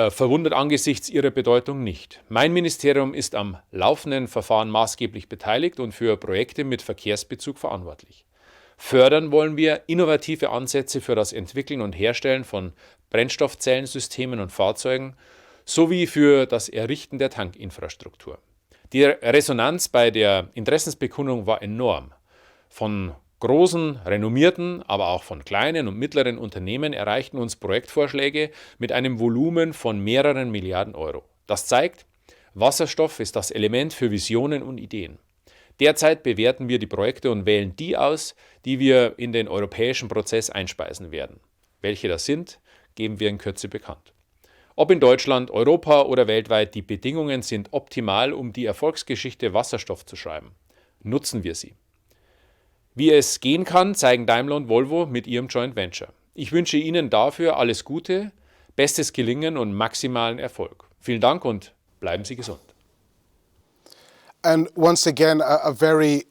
S5: verwundert angesichts ihrer Bedeutung nicht. Mein Ministerium ist am laufenden Verfahren maßgeblich beteiligt und für Projekte mit Verkehrsbezug verantwortlich. Fördern wollen wir innovative Ansätze für das Entwickeln und Herstellen von Brennstoffzellensystemen und Fahrzeugen sowie für das Errichten der Tankinfrastruktur. Die Resonanz bei der Interessensbekundung war enorm. Von großen, renommierten, aber auch von kleinen und mittleren Unternehmen erreichten uns Projektvorschläge mit einem Volumen von mehreren Milliarden Euro. Das zeigt, Wasserstoff ist das Element für Visionen und Ideen. Derzeit bewerten wir die Projekte und wählen die aus, die wir in den europäischen Prozess einspeisen werden. Welche das sind, geben wir in Kürze bekannt. Ob in Deutschland, Europa oder weltweit, die Bedingungen sind optimal, um die Erfolgsgeschichte Wasserstoff zu schreiben. Nutzen wir sie. Wie es gehen kann, zeigen Daimler und Volvo mit ihrem Joint Venture. Ich wünsche Ihnen dafür alles Gute, bestes Gelingen und maximalen Erfolg. Vielen Dank und bleiben Sie gesund.
S1: And once again, a very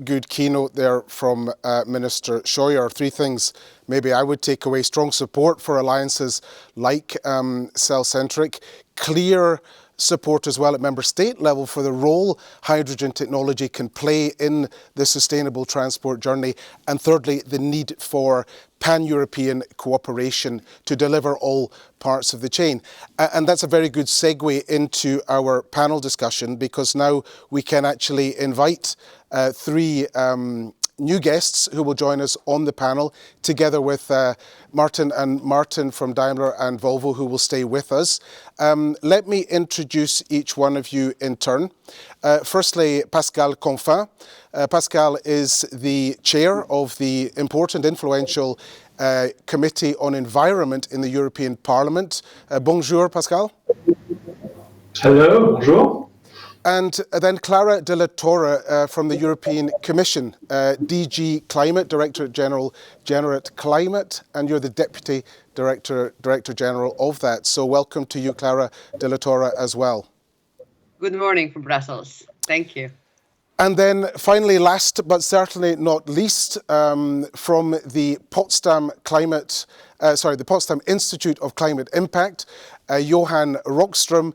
S1: good keynote there from Minister Scheuer. Three things maybe I would take away: strong support for alliances like cellcentric, clear support as well at member state level for the role hydrogen technology can play in the sustainable transport journey, and thirdly, the need for pan-European cooperation to deliver all parts of the chain. And that's a very good segue into our panel discussion, because now we can actually invite three new guests who will join us on the panel, together with Martin from Daimler and Volvo, who will stay with us. Let me introduce each one of you in turn. Firstly, Pascal Confin. Pascal is the chair of the important, influential Committee on Environment in the European Parliament. Bonjour, Pascal.
S6: Hello, bonjour.
S1: And then Clara de la Torre from the European Commission, DG Climate, Director General Climate, and you're the Deputy Director General of that. So welcome to you, Clara de la Torre, as well.
S7: Good morning from Brussels. Thank you.
S1: And then finally, last but certainly not least, from the Potsdam the Potsdam Institute of Climate Impact, Johan Rockström,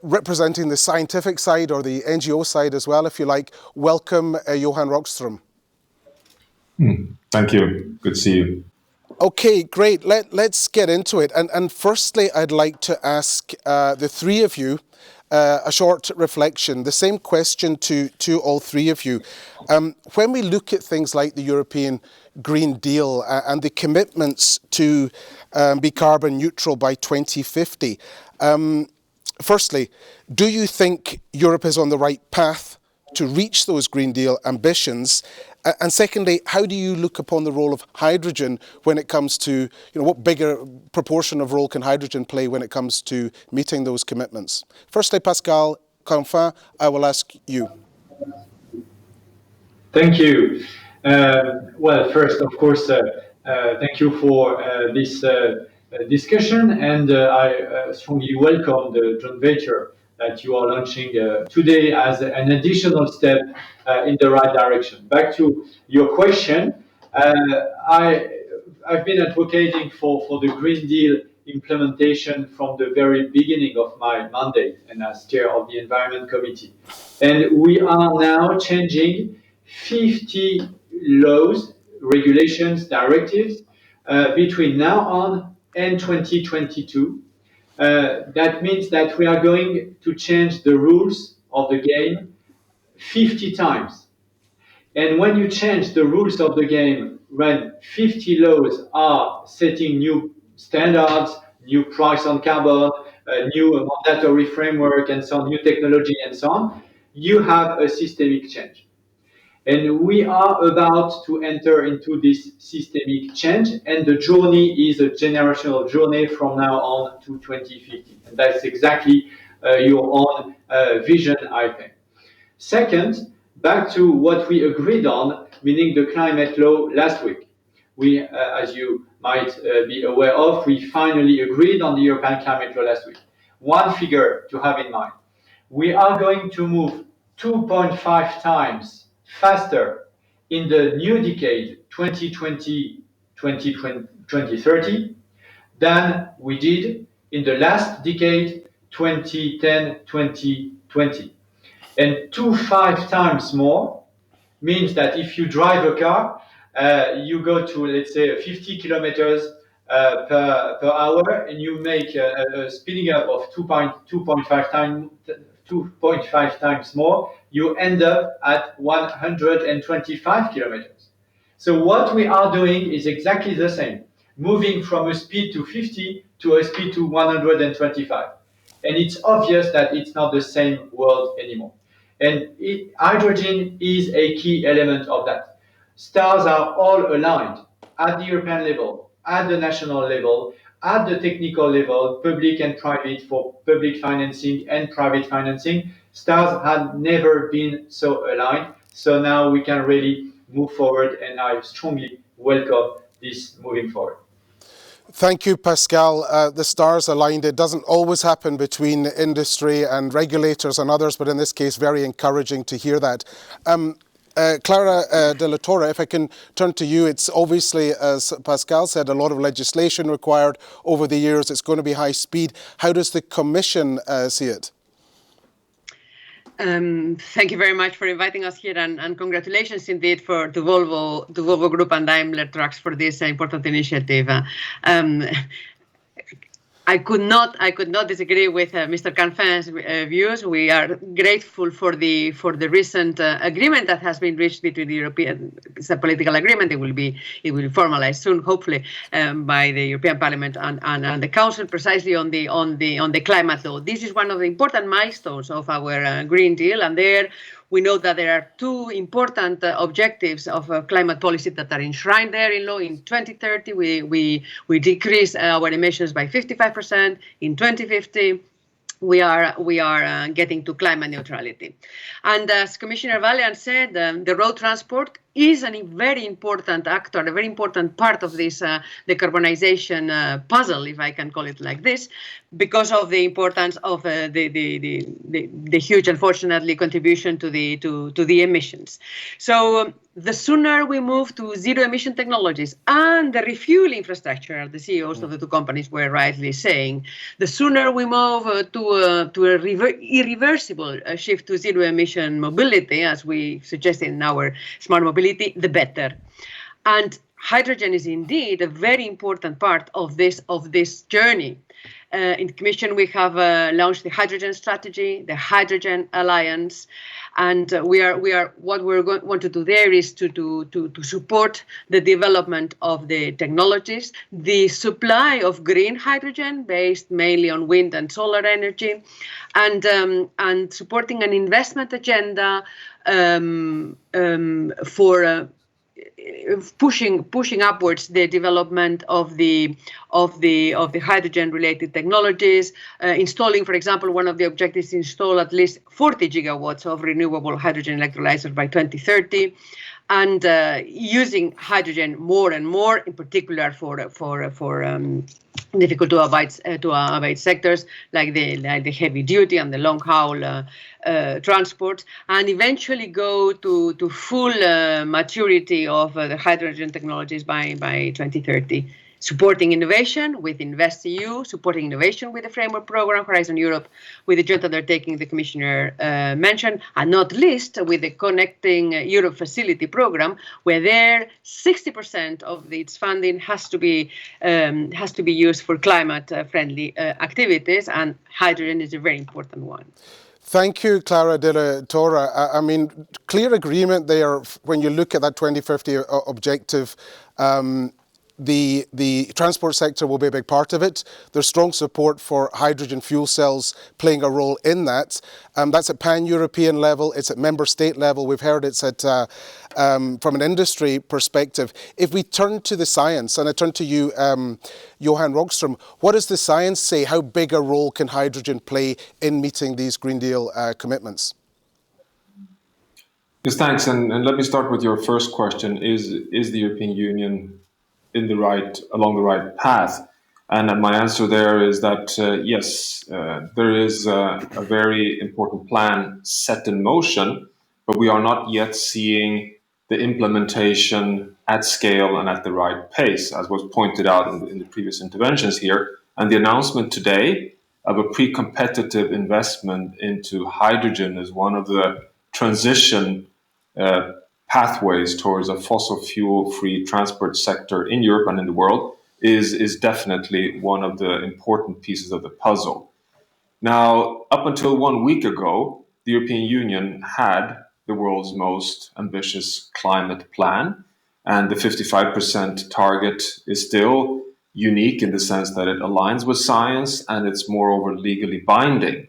S1: representing the scientific side, or the NGO side as well, if you like. Welcome, Johan Rockström.
S6: Thank you. Good to see you.
S1: Okay, great. Let's get into it. And firstly, I'd like to ask the three of you a short reflection. The same question to all three of you. When we look at things like the European Green Deal and the commitments to be carbon neutral by 2050, firstly, do you think Europe is on the right path to reach those Green Deal ambitions? And secondly, how do you look upon the role of hydrogen when it comes to, what bigger proportion of role can hydrogen play when it comes to meeting those commitments? Firstly, Pascal Confin, I will ask you.
S6: Thank you. Well, first, of course, thank you for this discussion, and I strongly welcome the joint venture that you are launching today as an additional step in the right direction. Back to your question, I've been advocating for the Green Deal implementation from the very beginning of my mandate and as chair of the Environment Committee. And we are now changing 50 laws, regulations, directives between now on and 2022. That means that we are going to change the rules of the game 50 times. And when you change the rules of the game, when 50 laws are setting new standards, new price on carbon, new mandatory framework, and so on, new technology, and so on, you have a systemic change. And we are about to enter into this systemic change, and the journey is a generational journey from now on to 2050. And that's exactly your own vision, I think. Second, back to what we agreed on, meaning the climate law last week. We, as you might be aware of, we finally agreed on the European climate law last week. One figure to have in mind: we are going to move 2.5 times faster in the new decade 2020-2030 than we did in the last decade 2010-2020. And 2.5 times more means that if you drive a car, you go to, let's say, 50 kilometers per hour, and you make a speeding up of 2.5 times more, you end up at 125 kilometers. So what we are doing is exactly the same, moving from a speed to 50 to a speed to 125. And it's obvious that it's not the same world anymore. And hydrogen is a key element of that. Stars are all aligned at the European level, at the national level, at the technical level, public and private for public financing and private financing. Stars had never been so aligned. So now we can really move forward, and I strongly welcome this moving forward.
S1: Thank you, Pascal. The stars aligned. It doesn't always happen between industry and regulators and others, but in this case, very encouraging to hear that. Clara de la Torre, if I can turn to you, it's obviously, as Pascal said, a lot of legislation required over the years. It's going to be high speed. How does the Commission see it?
S7: Thank you very much for inviting us here, and congratulations indeed for the Volvo Group and Daimler Trucks for this important initiative. I could not disagree with Mr. Canfin's views. We are grateful for the recent agreement that has been reached between the European. It's a political agreement. It will be formalized soon, hopefully, by the European Parliament and the Council, precisely on the climate law. This is one of the important milestones of our Green Deal, and there we know that there are two important objectives of climate policy that are enshrined there in law. In 2030, we decrease our emissions by 55%. In 2050, we are getting to climate neutrality. And as Commissioner Valiant said, the road transport is a very important actor, a very important part of this decarbonization puzzle, if I can call it like this, because of the importance of the huge, unfortunately, contribution to the emissions. So the sooner we move to zero emission technologies and the refuel infrastructure, the CEOs of the two companies were rightly saying, the sooner we move to irreversible shift to zero emission mobility, as we suggested in our smart mobility, the better. And hydrogen is indeed a very important part of this journey. In the Commission, we have launched the hydrogen strategy, the Hydrogen Alliance, and what we're want to do there is to support the development of the technologies, the supply of green hydrogen based mainly on wind and solar energy, and supporting an investment agenda for pushing upwards the development of the hydrogen related technologies, installing, for example, one of the objectives is install at least 40 gigawatts of renewable hydrogen electrolyzers by 2030, and using hydrogen more and more, in particular for difficult to abate sectors like the heavy duty and the long haul transport, and eventually go to full maturity of the hydrogen technologies by 2030. Supporting innovation with InvestEU, supporting innovation with the framework program Horizon Europe, with the joint undertaking the Commissioner mentioned, and not least with the Connecting Europe Facility program, where there 60% of its funding has to be used for climate-friendly activities, and hydrogen is a very important one.
S1: Thank you, Clara de la Torre. I mean, clear agreement there when you look at that 2050 objective. The transport sector will be a big part of it. There's strong support for hydrogen fuel cells playing a role in that. That's at pan-European level, it's at member state level. We've heard it's at, from an industry perspective. If we turn to the science, and I turn to you, Johan Rogström, what does the science say? How big a role can hydrogen play in meeting these Green Deal commitments?
S8: Yes, thanks. And let me start with your first question. Is the European Union along the right path? And my answer there is that yes, there is a very important plan set in motion, but we are not yet seeing the implementation at scale and at the right pace, as was pointed out in the previous interventions here. And the announcement today of a pre-competitive investment into hydrogen is one of the transition pathways towards a fossil fuel-free transport sector in Europe and in the world is definitely one of the important pieces of the puzzle. Now, up until 1 week ago, the European Union had the world's most ambitious climate plan, And the 55% target is still unique in the sense that it aligns with science and it's moreover legally binding.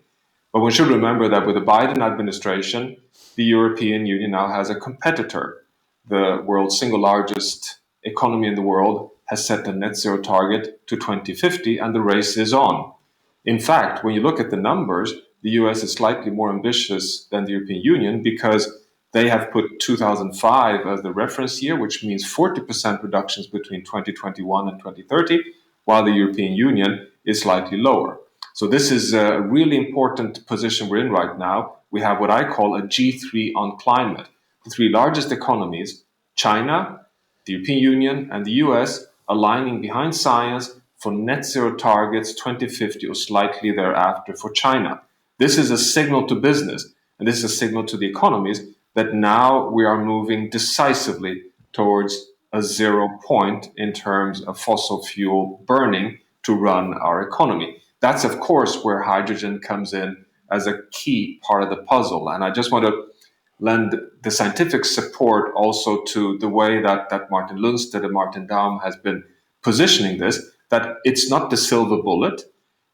S8: But we should remember that with the Biden administration, the European Union now has a competitor. The world's single largest economy in the world has set a net zero target to 2050, and the race is on. In fact, when you look at the numbers, the US is slightly more ambitious than the European Union because they have put 2005 as the reference year, which means 40% reductions between 2021 and 2030, while the European Union is slightly lower. So this is a really important position we're in right now. We have what I call a G3 on climate. The three largest economies, China, the European Union, and the US, aligning behind science for net zero targets 2050 or slightly thereafter for China. This is a signal to business, and this is a signal to the economies that now we are moving decisively towards a 0 point in terms of fossil fuel burning to run our economy. That's, of course, where hydrogen comes in as a key part of the puzzle. And I just want to lend the scientific support also to the way that Martin Lundstedt and Martin Daum has been positioning this, that it's not the silver bullet.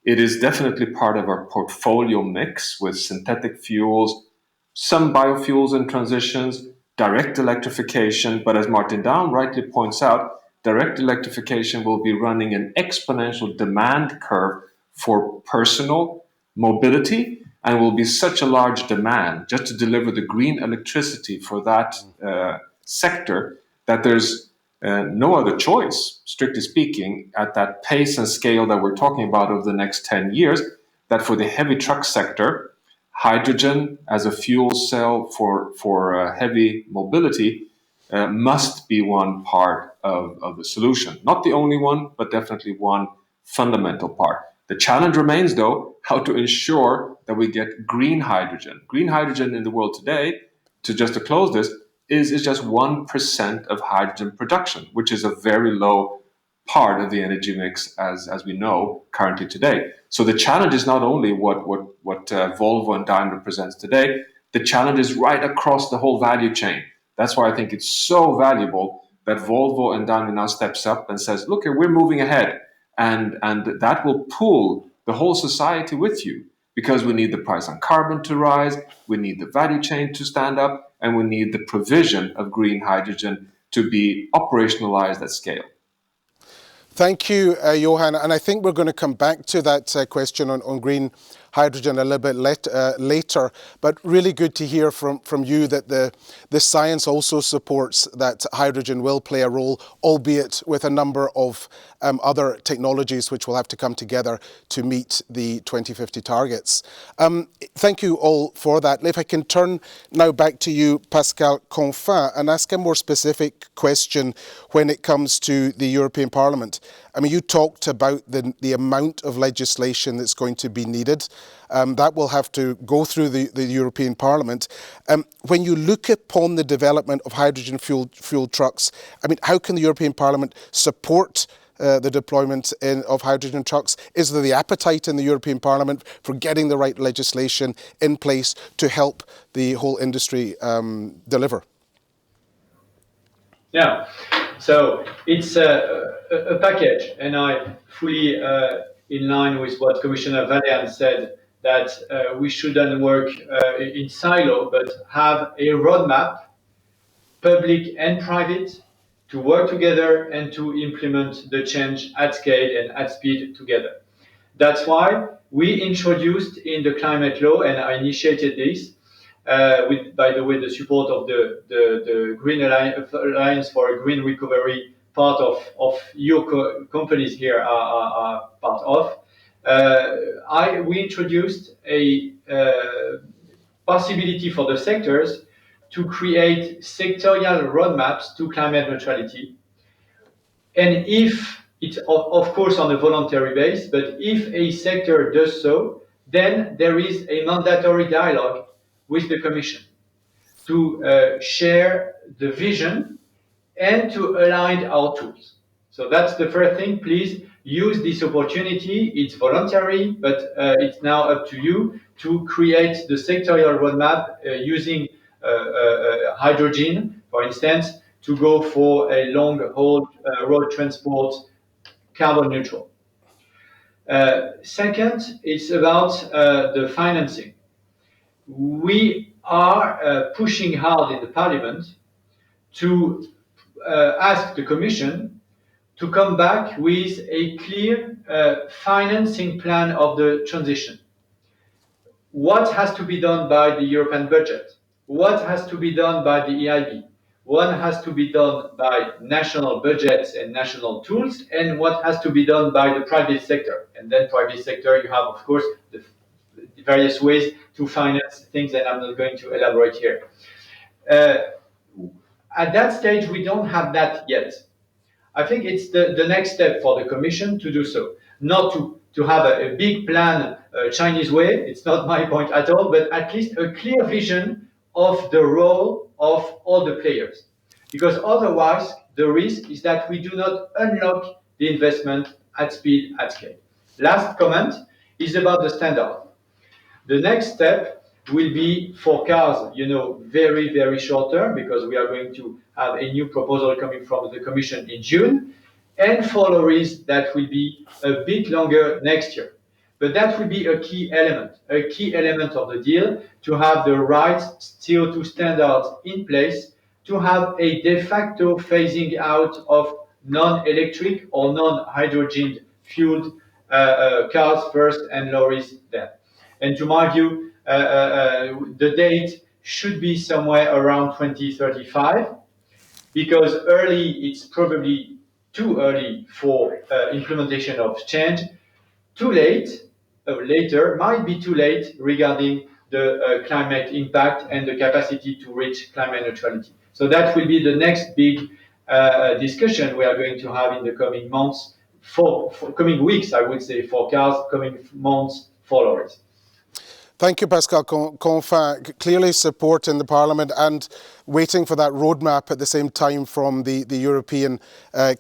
S8: It is definitely part of our portfolio mix with synthetic fuels, some biofuels and transitions, direct electrification. But as Martin Daum rightly points out, direct electrification will be running an exponential demand curve for personal mobility, and will be such a large demand just to deliver the green electricity for that sector that there's no other choice, strictly speaking, at that pace and scale that we're talking about over the next 10 years, that for the heavy truck sector, hydrogen as a fuel cell for heavy mobility must be one part of the solution. Not the only one, but definitely one fundamental part. The challenge remains, though, how to ensure that we get green hydrogen. Green hydrogen in the world today, to close this, is just 1% of hydrogen production, which is a very low part of the energy mix as we know currently today. So the challenge is not only what Volvo and Daimler presents today, the challenge is right across the whole value chain. That's why I think it's so valuable that Volvo and Daimler now steps up and says, look, we're moving ahead. And that will pull the whole society with you, because we need the price on carbon to rise, we need the value chain to stand up, and we need the provision of green hydrogen to be operationalized at scale.
S1: Thank you, Johan. And I think we're going to come back to that question on green hydrogen a little bit later. But really good to hear from you that the science also supports that hydrogen will play a role, albeit with a number of other technologies which will have to come together to meet the 2050 targets. Thank you all for that. If I can turn now back to you, Pascal Confin, and ask a more specific question when it comes to the European Parliament. I mean, you talked about the amount of legislation that's going to be needed. That will have to go through the European Parliament. When you look upon the development of hydrogen fuel trucks, I mean, how can the European Parliament support the deployment of hydrogen trucks? Is there the appetite in the European Parliament for getting the right legislation in place to help the whole industry deliver?
S6: Yeah, so it's a package, and I fully in line with what Commissioner Valian said, that we shouldn't work in silo, but have a roadmap, public and private, to work together and to implement the change at scale and at speed together. That's why we introduced in the climate law, and I initiated this, with, by the way, the support of the Green Alliance for a Green Recovery, part of your companies here are part of. We introduced a possibility for the sectors to create sectorial roadmaps to climate neutrality. And if it's, of course, on a voluntary basis, but if a sector does so, then there is a mandatory dialogue with the Commission to share the vision and to align our tools. So that's the first thing. Please use this opportunity. It's voluntary, but it's now up to you to create the sectorial roadmap using hydrogen, for instance, to go for a long-haul road transport carbon neutral. Second, it's about the financing. We are pushing hard in the Parliament to ask the Commission to come back with a clear financing plan of the transition. What has to be done by the European budget? What has to be done by the EIB? What has to be done by national budgets and national tools, and what has to be done by the private sector? And then private sector, you have, of course, the various ways to finance things that I'm not going to elaborate here. At that stage, we don't have that yet. I think it's the next step for the Commission to do so, not to have a big plan Chinese way. It's not my point at all, but at least a clear vision of the role of all the players. Because otherwise, the risk is that we do not unlock the investment at speed, at scale. Last comment is about the standard. The next step will be for cars, very, very short term, because we are going to have a new proposal coming from the Commission in June, and for lorries that will be a bit longer next year. But that will be a key element of the deal, to have the right CO2 standards in place, to have a de facto phasing out of non-electric or non-hydrogen fueled cars first and lorries then. And to my view, the date should be somewhere around 2035, because early, it's probably too early for implementation of change. Too late, later might be too late regarding the climate impact and the capacity to reach climate neutrality. So that will be the next big discussion we are going to have in the coming months, for coming weeks, I would say, for cars, coming months for lorries.
S1: Thank you, Pascal Canfin. Clearly support in the Parliament and waiting for that roadmap at the same time from the European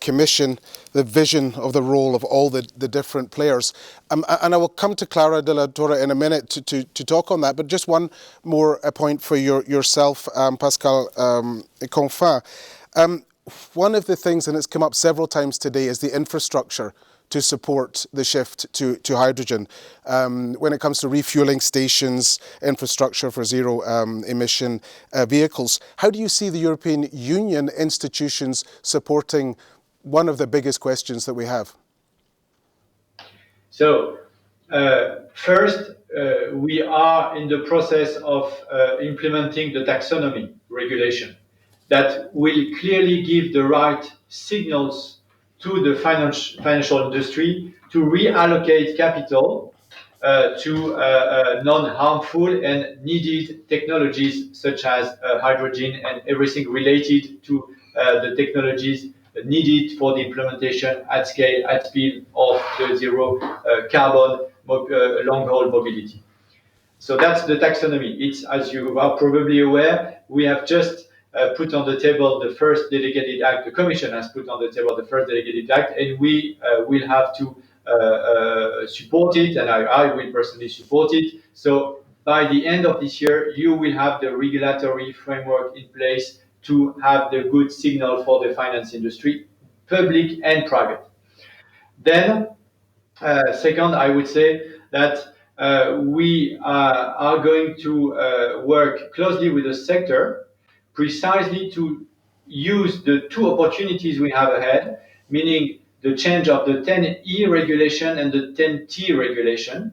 S1: Commission, the vision of the role of all the different players. And I will come to Clara de la Torre in a minute to talk on that, but just one more point for yourself, Pascal Canfin. One of the things, and it's come up several times today, is the infrastructure to support the shift to hydrogen. When it comes to refueling stations, infrastructure for zero emission vehicles, how do you see the European Union institutions supporting one of the biggest questions that we have?
S6: So, first, we are in the process of implementing the taxonomy regulation that will clearly give the right signals to the financial industry to reallocate capital to non-harmful and needed technologies such as hydrogen and everything related to the technologies needed for the implementation at scale, at speed of the zero carbon long-haul mobility. So that's the taxonomy. It's, as you are probably aware, we have just put on the table the first delegated act. The Commission has put on the table the first delegated act, and we will have to support it, and I will personally support it. So by the end of this year, you will have the regulatory framework in place to have the good signal for the finance industry, public and private. Then, second, I would say that we are going to work closely with the sector precisely to use the two opportunities we have ahead, meaning the change of the 10E regulation and the 10T regulation,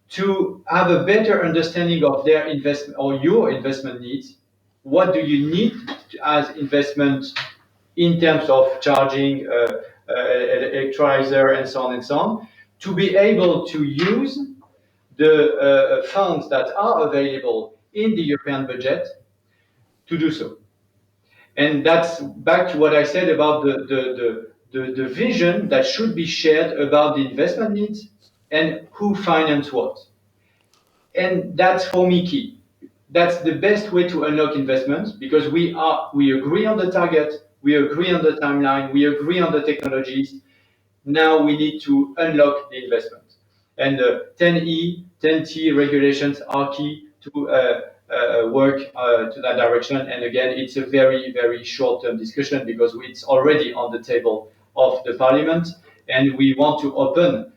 S6: to have a better understanding of their investment or your investment needs. What do you need as investment in terms of charging, electrolyzer, and so on, to be able to use the funds that are available in the European budget to do so. And that's back to what I said about the vision that should be shared about the investment needs and who finance what. And that's, for me, key. That's the best way to unlock investments, because we agree on the target, we agree on the timeline, we agree on the technologies. Now we need to unlock the investment. And the 10E, 10T regulations are key to work to that direction. And again, it's a very, very short-term discussion because it's already on the table of the Parliament, and we want to open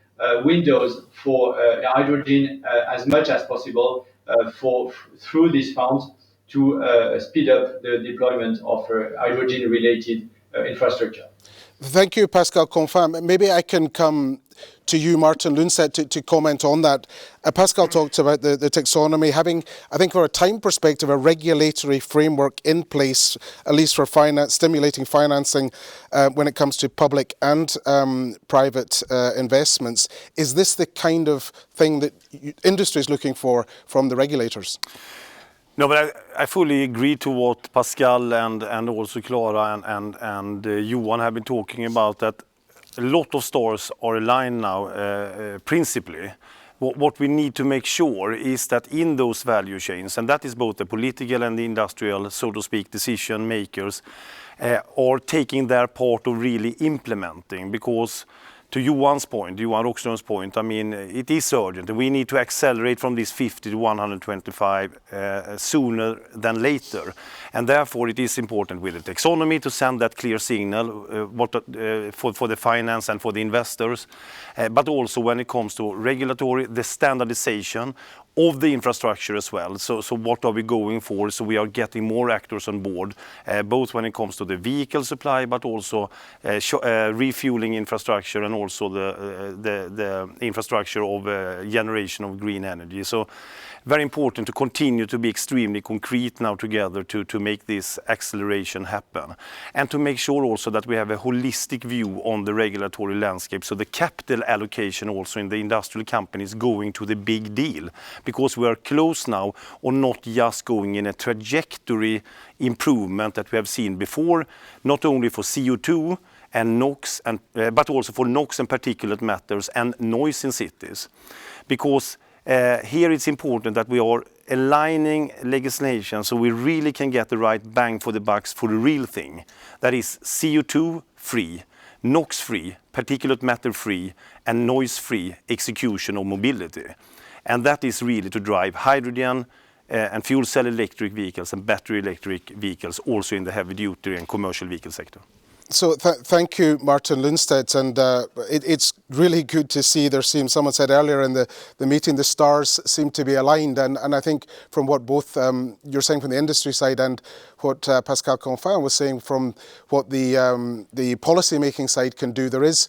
S6: windows for hydrogen as much as possible through this fund to speed up the deployment of hydrogen-related infrastructure.
S1: Thank you, Pascal Confin. Maybe I can come to you, Martin Lundstedt, to comment on that. Pascal talked about the taxonomy having, I think, from a time perspective, a regulatory framework in place, at least for stimulating financing when it comes to public and private investments. Is this the kind of thing that industry is looking for from the regulators?
S3: No, but I fully agree to what Pascal and also Clara and Johan have been talking about, that a lot of stars are aligned now principally. What we need to make sure is that in those value chains, and that is both the political and the industrial, so to speak, decision makers, are taking their part of really implementing, because to Johan Rockström's point, I mean, it is urgent. We need to accelerate from this 50 to 125 sooner than later. And therefore, it is important with the taxonomy to send that clear signal for the finance and for the investors. But also when it comes to regulatory, the standardization of the infrastructure as well. So what are we going for? So we are getting more actors on board, both when it comes to the vehicle supply, but also refueling infrastructure and also the infrastructure of generation of green energy. So very important to continue to be extremely concrete now together to make this acceleration happen. And to make sure also that we have a holistic view on the regulatory landscape. So the capital allocation also in the industrial companies going to the big deal. Because we are close now on not just going in a trajectory improvement that we have seen before, not only for CO2 and NOx, but also for NOx and particulate matters and noise in cities. Because here it's important that we are aligning legislation so we really can get the right bang for the bucks for the real thing. That is CO2 free, NOx free, particulate matter free and noise free execution of mobility. And that is really to drive hydrogen and fuel cell electric vehicles and battery electric vehicles also in the heavy duty and commercial vehicle sector.
S1: So thank you, Martin Lundstedt, and it's really good to see someone said earlier in the meeting, the stars seem to be aligned, and I think from what both you're saying from the industry side and what Pascal Confin was saying from what the policy making side can do, there is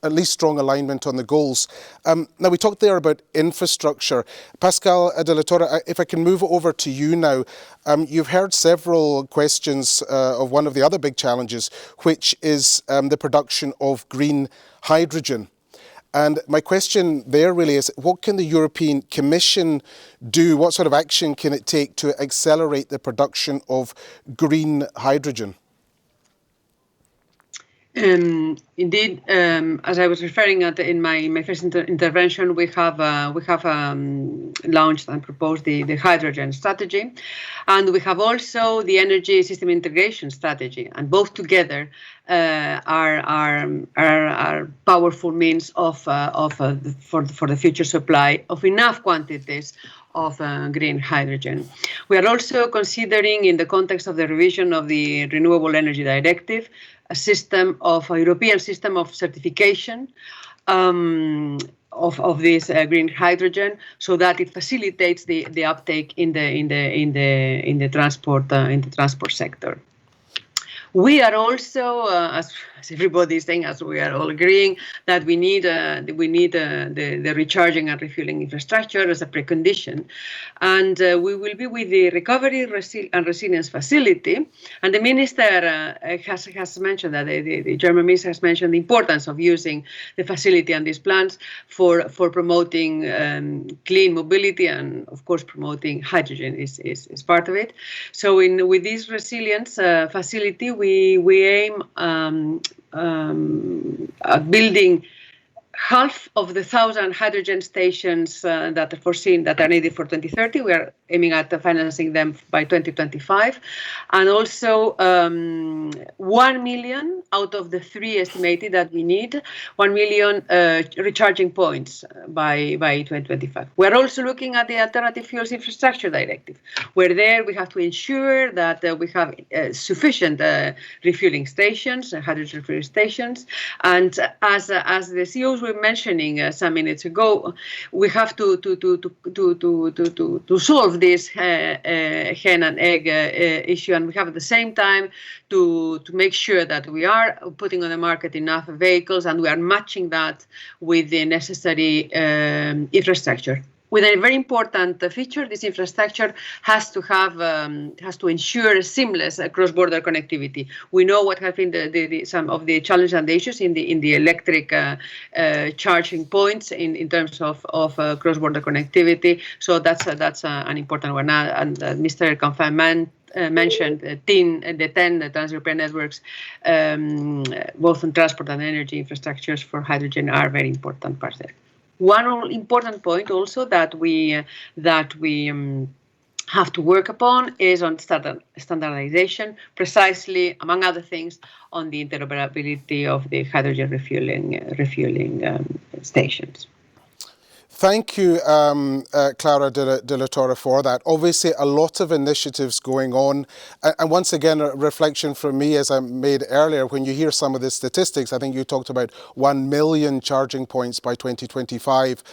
S1: at least strong alignment on the goals. Now we talked there about infrastructure. Pascal de la Torre, if I can move over to you now, you've heard several questions of one of the other big challenges, which is the production of green hydrogen. And my question there really is, what can the European Commission do? What sort of action can it take to accelerate the production of green hydrogen?
S7: Indeed, as I was referring in my first intervention, we have launched and proposed the hydrogen strategy, and we have also the energy system integration strategy, and both together are powerful means for the future supply of enough quantities of green hydrogen. We are also considering, in the context of the revision of the Renewable Energy Directive, a European system of certification of this green hydrogen, so that it facilitates the uptake in the transport sector. We are also, as everybody is saying, as we are all agreeing, that we need the recharging and refueling infrastructure as a precondition, and we will be with the Recovery and Resilience Facility. And the minister has mentioned that the German minister has mentioned the importance of using the facility and these plans for promoting clean mobility, and of course promoting hydrogen is part of it. So with this resilience facility, we aim at building half of the 1,000 hydrogen stations that are foreseen that are needed for 2030. We are aiming at financing them by 2025. And also 1 million out of the 3 estimated that we need, 1 million recharging points by 2025. We're also looking at the Alternative Fuels Infrastructure Directive, where there we have to ensure that we have sufficient refueling stations, hydrogen refueling stations. And as the CEOs were mentioning some minutes ago, we have to solve this hen and egg issue, and we have at the same time to make sure that we are putting on the market enough vehicles and we are matching that with the necessary infrastructure. With a very important feature, this infrastructure has to ensure seamless cross-border connectivity. We know what have been some of the challenges and the issues in the electric charging points in terms of cross-border connectivity. So that's an important one. And Mr. Canfin mentioned the 10 trans-European networks, both on transport and energy infrastructures for hydrogen, are very important parts there. One important point also that we have to work upon is on standardization, precisely, among other things, on the interoperability of the hydrogen refueling stations.
S1: Thank you, Clara de la Torre, for that. Obviously, a lot of initiatives going on. And once again, a reflection from me, as I made earlier, when you hear some of the statistics, I think you talked about 1 million charging points by 2025.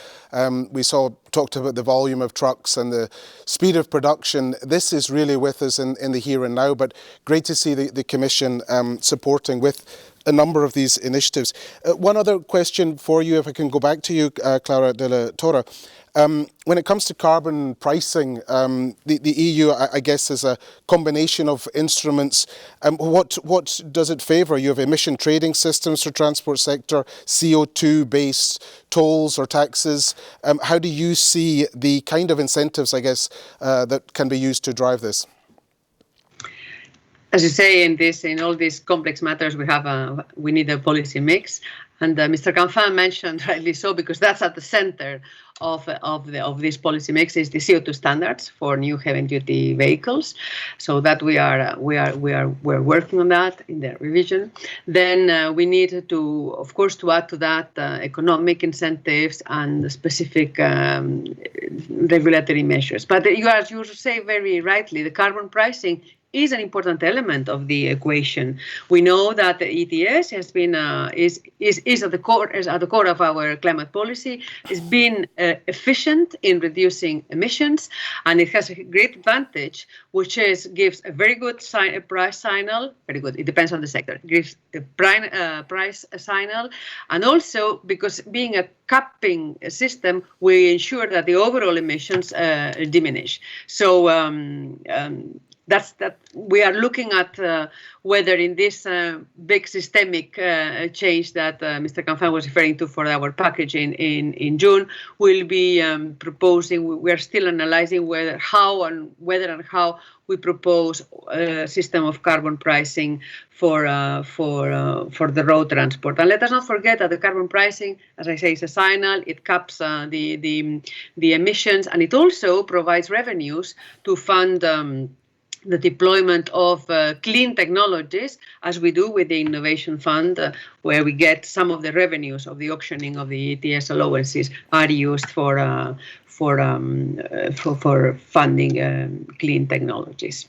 S1: We talked about the volume of trucks and the speed of production. This is really with us in the here and now, but great to see the Commission supporting with a number of these initiatives. One other question for you, if I can go back to you, Clara de la Torre. When it comes to carbon pricing, the EU, I guess, is a combination of instruments. What does it favour? You have emission trading systems for transport sector, CO2-based tolls or taxes. How do you see the kind of incentives, I guess, that can be used to drive this?
S7: As you say, in all these complex matters, we need a policy mix, and Mr. Canfin mentioned rightly so, because that's at the center of this policy mix is the CO2 standards for new heavy-duty vehicles. So that we're working on that in the revision. Then we need to, of course, to add to that economic incentives and specific regulatory measures. But as you say very rightly, the carbon pricing is an important element of the equation. We know that the ETS has been is at the core of our climate policy. It's been efficient in reducing emissions, and it has a great advantage, which gives a very good price signal. Very good. It depends on the sector. It gives a price signal, and also because being a capping system, we ensure that the overall emissions diminish. So. That we are looking at whether in this big systemic change that Mr. Canfin was referring to for our package in June, we'll be proposing. We are still analysing whether and how we propose a system of carbon pricing for the road transport. And let us not forget that the carbon pricing, as I say, is a signal. It caps the emissions, and it also provides revenues to fund the deployment of clean technologies, as we do with the Innovation Fund, where we get some of the revenues of the auctioning of the ETS allowances are used for funding clean technologies.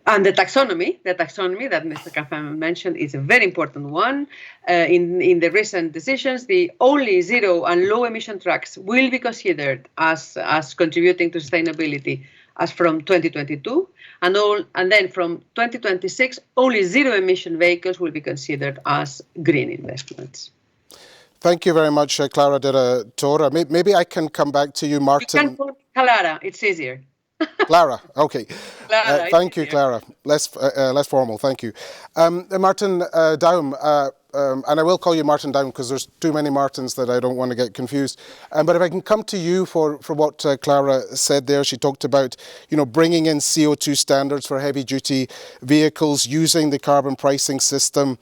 S7: And the taxonomy that Mr. Canfin mentioned is a very important one. In the recent decisions, the only zero and low emission trucks will be considered as contributing to sustainability as from 2022, and then from 2026, only zero-emission vehicles will be considered as green investments.
S1: Thank you very much, Clara de la Torre. Maybe I can come back to you, Martin.
S7: You can call Clara, it's easier.
S1: Clara, okay.
S7: Clara,
S1: thank you, Clara. Less formal, thank you. Martin Daum, and I will call you Martin Daum because there's too many Martins that I don't want to get confused. But if I can come to you for what Clara said there, she talked about, bringing in CO2 standards for heavy-duty vehicles, using the carbon pricing system.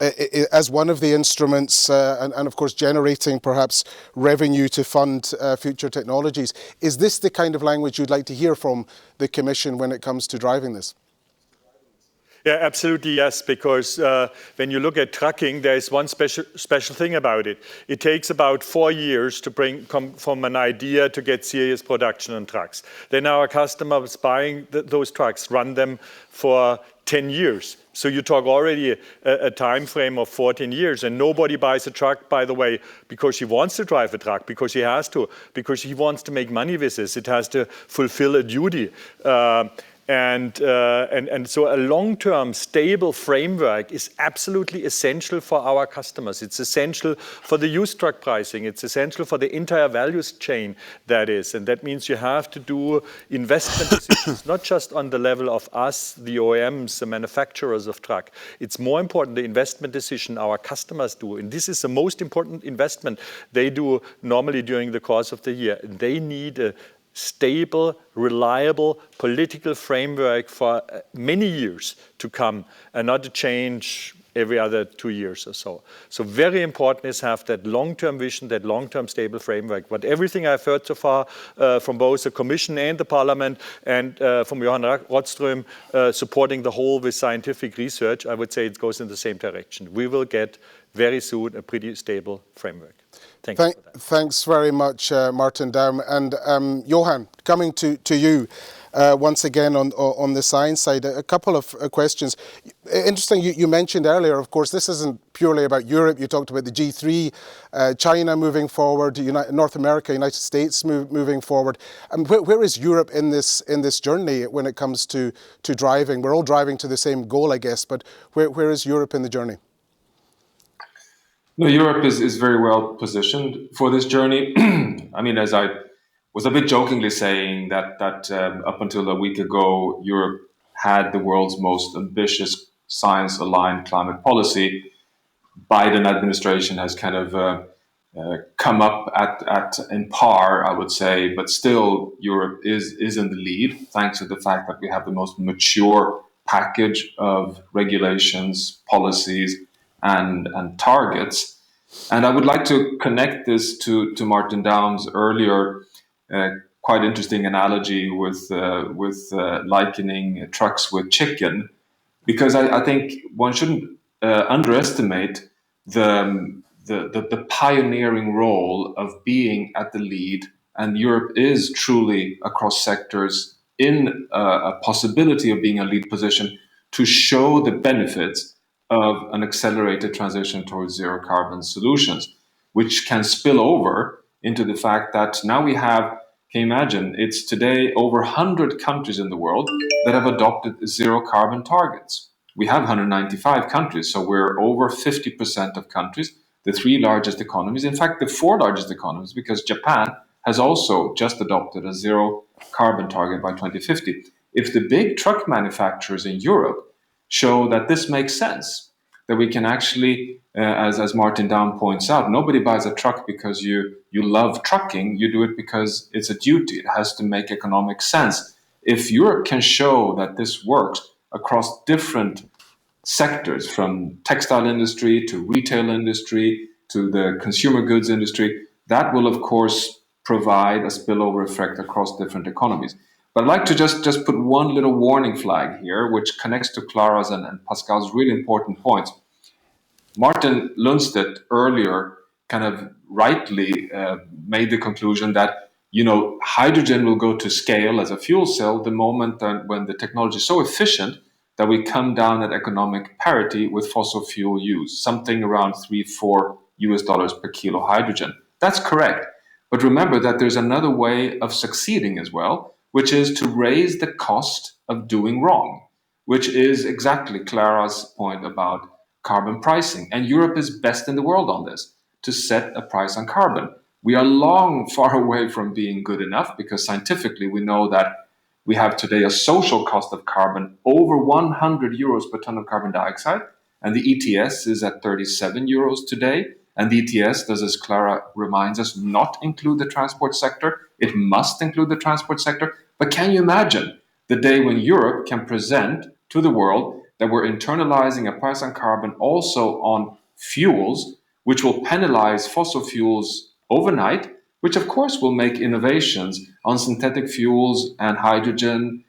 S1: as one of the instruments and of course generating perhaps revenue to fund future technologies. Is this the kind of language you'd like to hear from the Commission when it comes to driving this?
S2: Yeah, absolutely, yes, because when you look at trucking, there is one special thing about it. It takes about 4 years to come from an idea to get serious production on trucks. Then our customers buying those trucks run them for 10 years. So you talk already a time frame of 14 years, and nobody buys a truck, by the way, because he wants to drive a truck, because he has to, because he wants to make money with this. It has to fulfill a duty. And so a long-term stable framework is absolutely essential for our customers. It's essential for the used truck pricing. It's essential for the entire value chain that is. And that means you have to do investment decisions, not just on the level of us, the OEMs, the manufacturers of truck. It's more important the investment decision our customers do. And this is the most important investment they do normally during the course of the year. They need a stable, reliable political framework for many years to come, and not to change every other 2 years or so. So very important is have that long-term vision, that long-term stable framework. But everything I've heard so far from both the Commission and the Parliament and from Johan Rockström supporting the whole with scientific research, I would say it goes in the same direction. We will get very soon a pretty stable framework.
S1: Thanks very much, Martin Daum. And Johan, coming to you once again on the science side, a couple of questions. Interesting, you mentioned earlier, of course, this isn't purely about Europe. You talked about the G3, China moving forward, North America, United States moving forward. And where is Europe in this journey when it comes to driving? We're all driving to the same goal, I guess, but where is Europe in the journey?
S8: No, Europe is very well positioned for this journey. I mean, as I was a bit jokingly saying that up until a week ago, Europe had the world's most ambitious science-aligned climate policy. Biden administration has kind of come up at in par, I would say, but still Europe is in the lead, thanks to the fact that we have the most mature package of regulations, policies, and targets. And I would like to connect this to Martin Daum's earlier quite interesting analogy with likening trucks with chicken, because I think one shouldn't underestimate the pioneering role of being at the lead, and Europe is truly across sectors in a possibility of being a lead position to show the benefits of an accelerated transition towards zero carbon solutions, which can spill over into the fact that now we have, can you imagine, it's today over 100 countries in the world that have adopted zero carbon targets. We have 195 countries, so we're over 50% of countries, the 3 largest economies, in fact, the 4 largest economies, because Japan has also just adopted a zero carbon target by 2050. If the big truck manufacturers in Europe show that this makes sense, that we can actually, as Martin Daum points out, nobody buys a truck because you love trucking, you do it because it's a duty, it has to make economic sense. If Europe can show that this works across different sectors, from textile industry to retail industry to the consumer goods industry, that will of course provide a spillover effect across different economies. But I'd like to just put one little warning flag here, which connects to Clara's and Pascal's really important points. Martin Lundstedt earlier kind of rightly made the conclusion that hydrogen will go to scale as a fuel cell the moment that when the technology is so efficient that we come down at economic parity with fossil fuel use, something around $3-4 per kilo hydrogen. That's correct. But remember that there's another way of succeeding as well, which is to raise the cost of doing wrong, which is exactly Clara's point about carbon pricing. And Europe is best in the world on this, to set a price on carbon. We are far away from being good enough, because scientifically we know that we have today a social cost of carbon over 100 euros per ton of carbon dioxide, and the ETS is at 37 euros today. And the ETS does, as Clara reminds us, not include the transport sector. It must include the transport sector. But can you imagine the day when Europe can present to the world that we're internalizing a price on carbon also on fuels, which will penalize fossil fuels overnight, which of course will make innovations on synthetic fuels and hydrogen,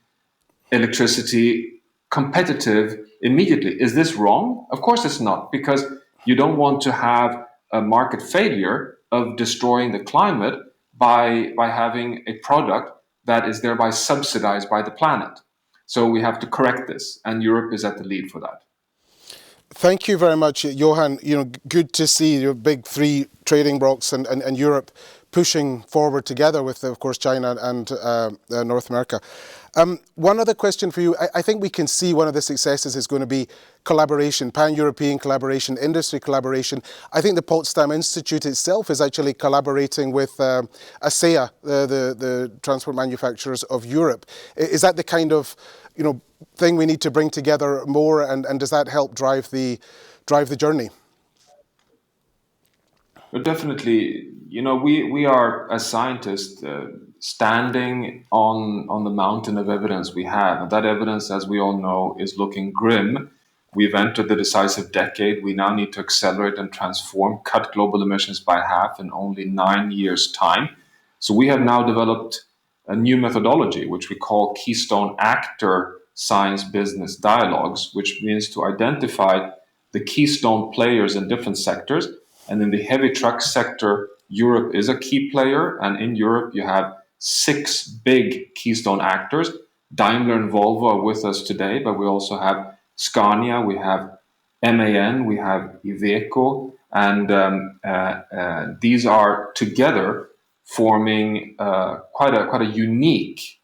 S8: electricity competitive immediately. Is this wrong? Of course it's not, because you don't want to have a market failure of destroying the climate by having a product that is thereby subsidized by the planet. So we have to correct this, and Europe is at the lead for that.
S1: Thank you very much, Johan. Good to see your big three trading blocks and Europe pushing forward together with, of course, China and North America. One other question for you. I think we can see one of the successes is going to be collaboration, pan-European collaboration, industry collaboration. I think the Potsdam Institute itself is actually collaborating with ASEA, the transport manufacturers of Europe. Is that the kind of thing we need to bring together more, and does that help drive the journey?
S8: But definitely, we are, as scientists, standing on the mountain of evidence we have. And that evidence, as we all know, is looking grim. We've entered the decisive decade. We now need to accelerate and transform, cut global emissions by half in only 9 years' time. So we have now developed a new methodology, which we call Keystone Actor Science Business Dialogues, which means to identify the keystone players in different sectors. And in the heavy truck sector, Europe is a key player. And in Europe, you have 6 big keystone actors. Daimler and Volvo are with us today, but we also have Scania, we have MAN, we have Iveco, and these are together forming quite a unique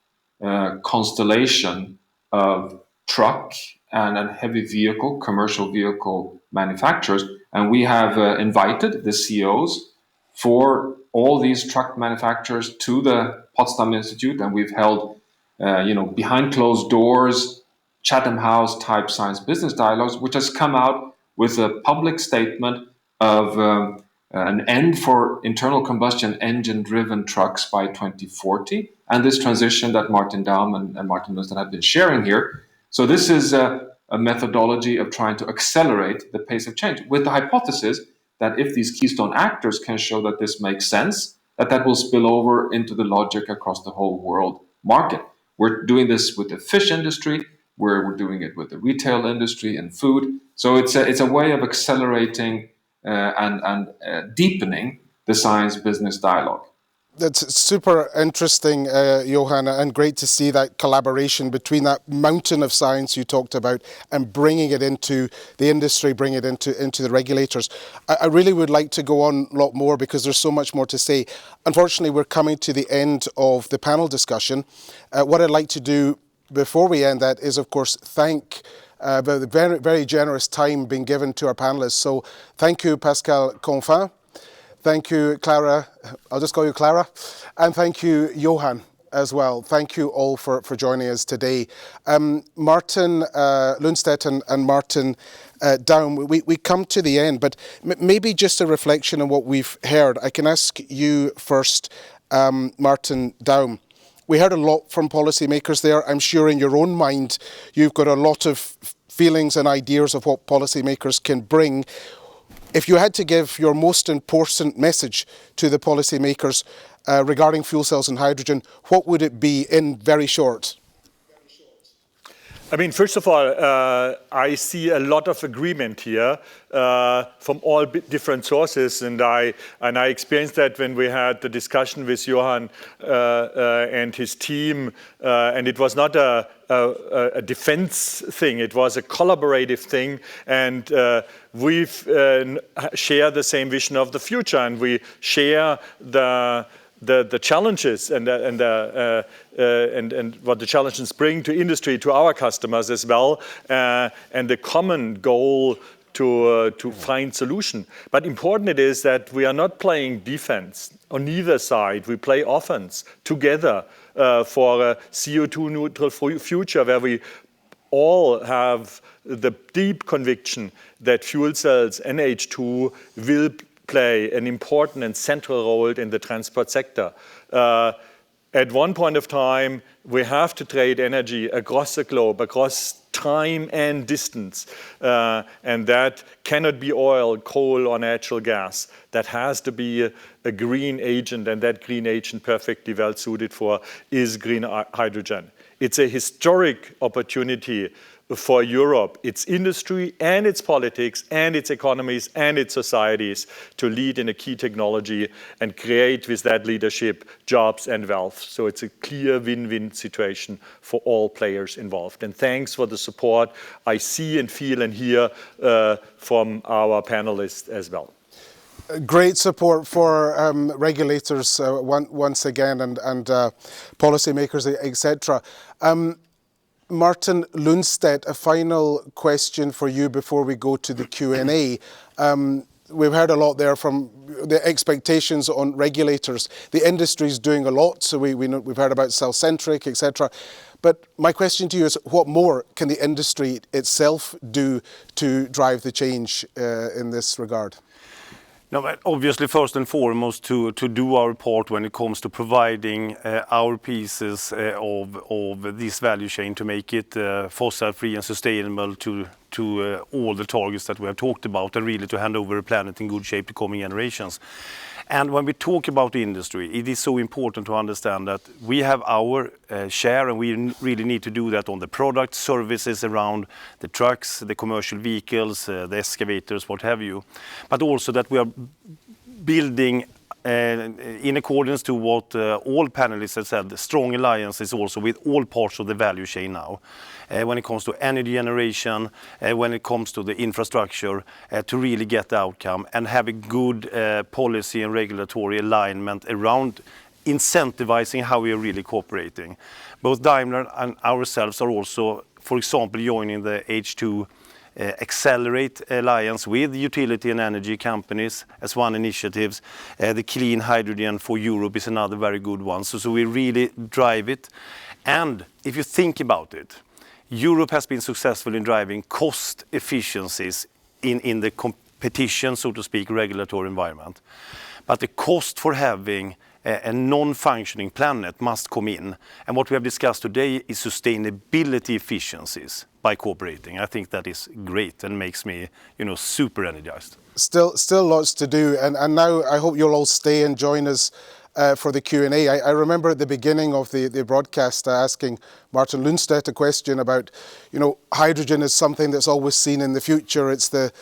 S8: constellation of truck and heavy vehicle, commercial vehicle manufacturers. And we have invited the CEOs for all these truck manufacturers to the Potsdam Institute, and we've held, behind closed doors, Chatham House type science business dialogues, which has come out with a public statement of an end for internal combustion engine driven trucks by 2040, and this transition that Martin Daum and Martin Lundstedt have been sharing here. So this is a methodology of trying to accelerate the pace of change, with the hypothesis that if these keystone actors can show that this makes sense, that will spill over into the logic across the whole world market. We're doing this with the fish industry, we're doing it with the retail industry and food. So it's a way of accelerating and deepening the science business dialogue.
S1: That's super interesting, Johan, and great to see that collaboration between that mountain of science you talked about and bringing it into the industry, bringing it into the regulators. I really would like to go on a lot more because there's so much more to say. Unfortunately, we're coming to the end of the panel discussion. What I'd like to do before we end that is, of course, thank the very, very generous time being given to our panelists. So thank you, Pascal Confin. Thank you, Clara. I'll just call you Clara. And thank you, Johan, as well. Thank you all for joining us today. Martin Lundstedt and Martin Daum, we come to the end, but maybe just a reflection on what we've heard. I can ask you first, Martin Daum. We heard a lot from policymakers there. I'm sure in your own mind, you've got a lot of feelings and ideas of what policymakers can bring. If you had to give your most important message to the policymakers regarding fuel cells and hydrogen, what would it be in very short?
S2: I mean, first of all, I see a lot of agreement here from all different sources, and I experienced that when we had the discussion with Johan and his team, and it was not a defense thing, it was a collaborative thing, and we've share the same vision of the future, and we share the challenges and what the challenges bring to industry, to our customers as well, and the common goal to find solution. But important it is that we are not playing defense on either side. We play offense together for a CO2 neutral future where we all have the deep conviction that fuel cells, NH2, will play an important and central role in the transport sector. At one point of time, we have to trade energy across the globe, across time and distance. And that cannot be oil, coal, or natural gas. That has to be a green agent, and that green agent perfectly well suited for is green hydrogen. It's a historic opportunity for Europe, its industry and its politics and its economies and its societies to lead in a key technology and create with that leadership jobs and wealth. So it's a clear win-win situation for all players involved. And thanks for the support I see and feel and hear from our panelists as well.
S1: Great support for regulators once again and policymakers, etc. Martin Lundstedt, a final question for you before we go to the Q&A. We've heard a lot there from the expectations on regulators. The industry's doing a lot, so we've heard about cellcentric, etc. But my question to you is, what more can the industry itself do to drive the change in this regard?
S3: No, but obviously, first and foremost, to do our part when it comes to providing our pieces of this value chain to make it fossil-free and sustainable to all the targets that we have talked about, and really to hand over a planet in good shape to coming generations. And when we talk about the industry, it is so important to understand that we have our share, and we really need to do that on the product services around the trucks, the commercial vehicles, the excavators, what have you. But also that we are building in accordance to what all panelists have said, strong alliances also with all parts of the value chain now. When it comes to energy generation, when it comes to the infrastructure, to really get the outcome and have a good policy and regulatory alignment around incentivizing how we are really cooperating. Both Daimler and ourselves are also, for example, joining the H2 Accelerate Alliance with utility and energy companies as one initiative. The Clean Hydrogen for Europe is another very good one. So we really drive it. And if you think about it, Europe has been successful in driving cost efficiencies in the competition, so to speak, regulatory environment. But the cost for having a non-functioning planet must come in. And what we have discussed today is sustainability efficiencies by cooperating. I think that is great and makes me, super energized.
S1: Still lots to do. And now I hope you'll all stay and join us for the Q&A. I remember at the beginning of the broadcast asking Martin Lundstedt a question about, hydrogen is something that's always seen in the future. It's the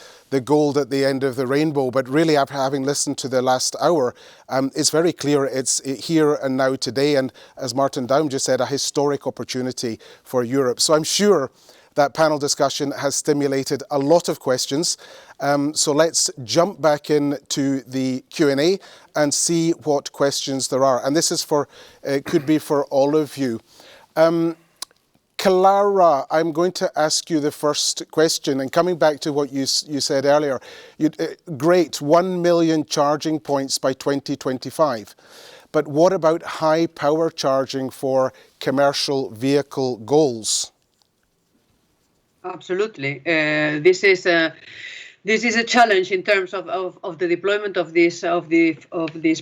S1: gold at the end of the rainbow. But really, after having listened to the last hour, it's very clear it's here and now today. And as Martin Daum just said, a historic opportunity for Europe. So I'm sure that panel discussion has stimulated a lot of questions. So let's jump back into the Q&A and see what questions there are. And this is could be for all of you. Clara, I'm going to ask you the first question. And coming back to what you said earlier, great, 1 million charging points by 2025. But what about high power charging for commercial vehicle goals?
S7: Absolutely. This is a challenge in terms of the deployment of these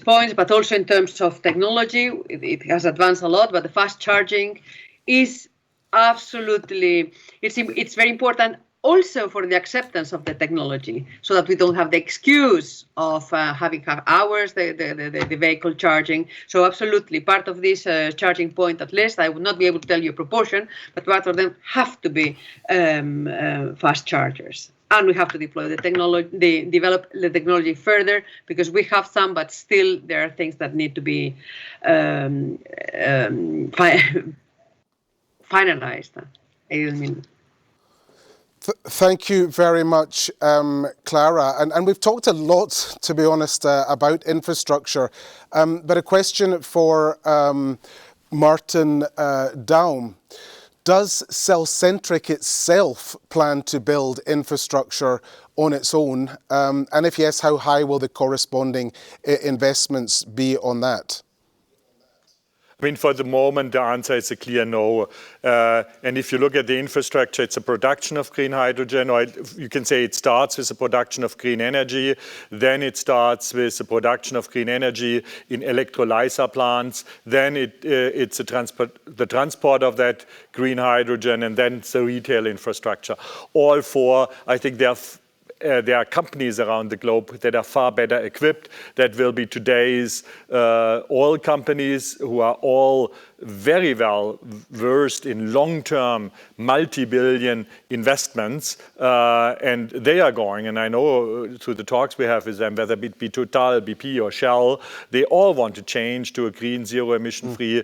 S7: points, but also in terms of technology. It has advanced a lot, but the fast charging is absolutely, it's very important also for the acceptance of the technology, so that we don't have the excuse of having hours the vehicle charging. So absolutely, part of this charging point, at least, I would not be able to tell you a proportion, but part of them have to be fast chargers. And we have to deploy the technology, develop the technology further, because we have some, but still there are things that need to be finalized.
S1: Thank you very much, Clara. And we've talked a lot, to be honest, about infrastructure. But a question for Martin Daum. Does cellcentric itself plan to build infrastructure on its own? And if yes, how high will the corresponding investments be on that?
S2: I mean, for the moment, the answer is a clear no. And if you look at the infrastructure, it's a production of green hydrogen, or you can say it starts with the production of green energy. Then it starts with the production of green energy in electrolyzer plants. Then it's the transport of that green hydrogen, and then the retail infrastructure. All four, I think there are companies around the globe that are far better equipped. That will be today's oil companies who are all very well versed in long-term, multi-billion investments, and they are going, and I know through the talks we have with them, whether it be Total, BP or Shell, they all want to change to a green, zero-emission-free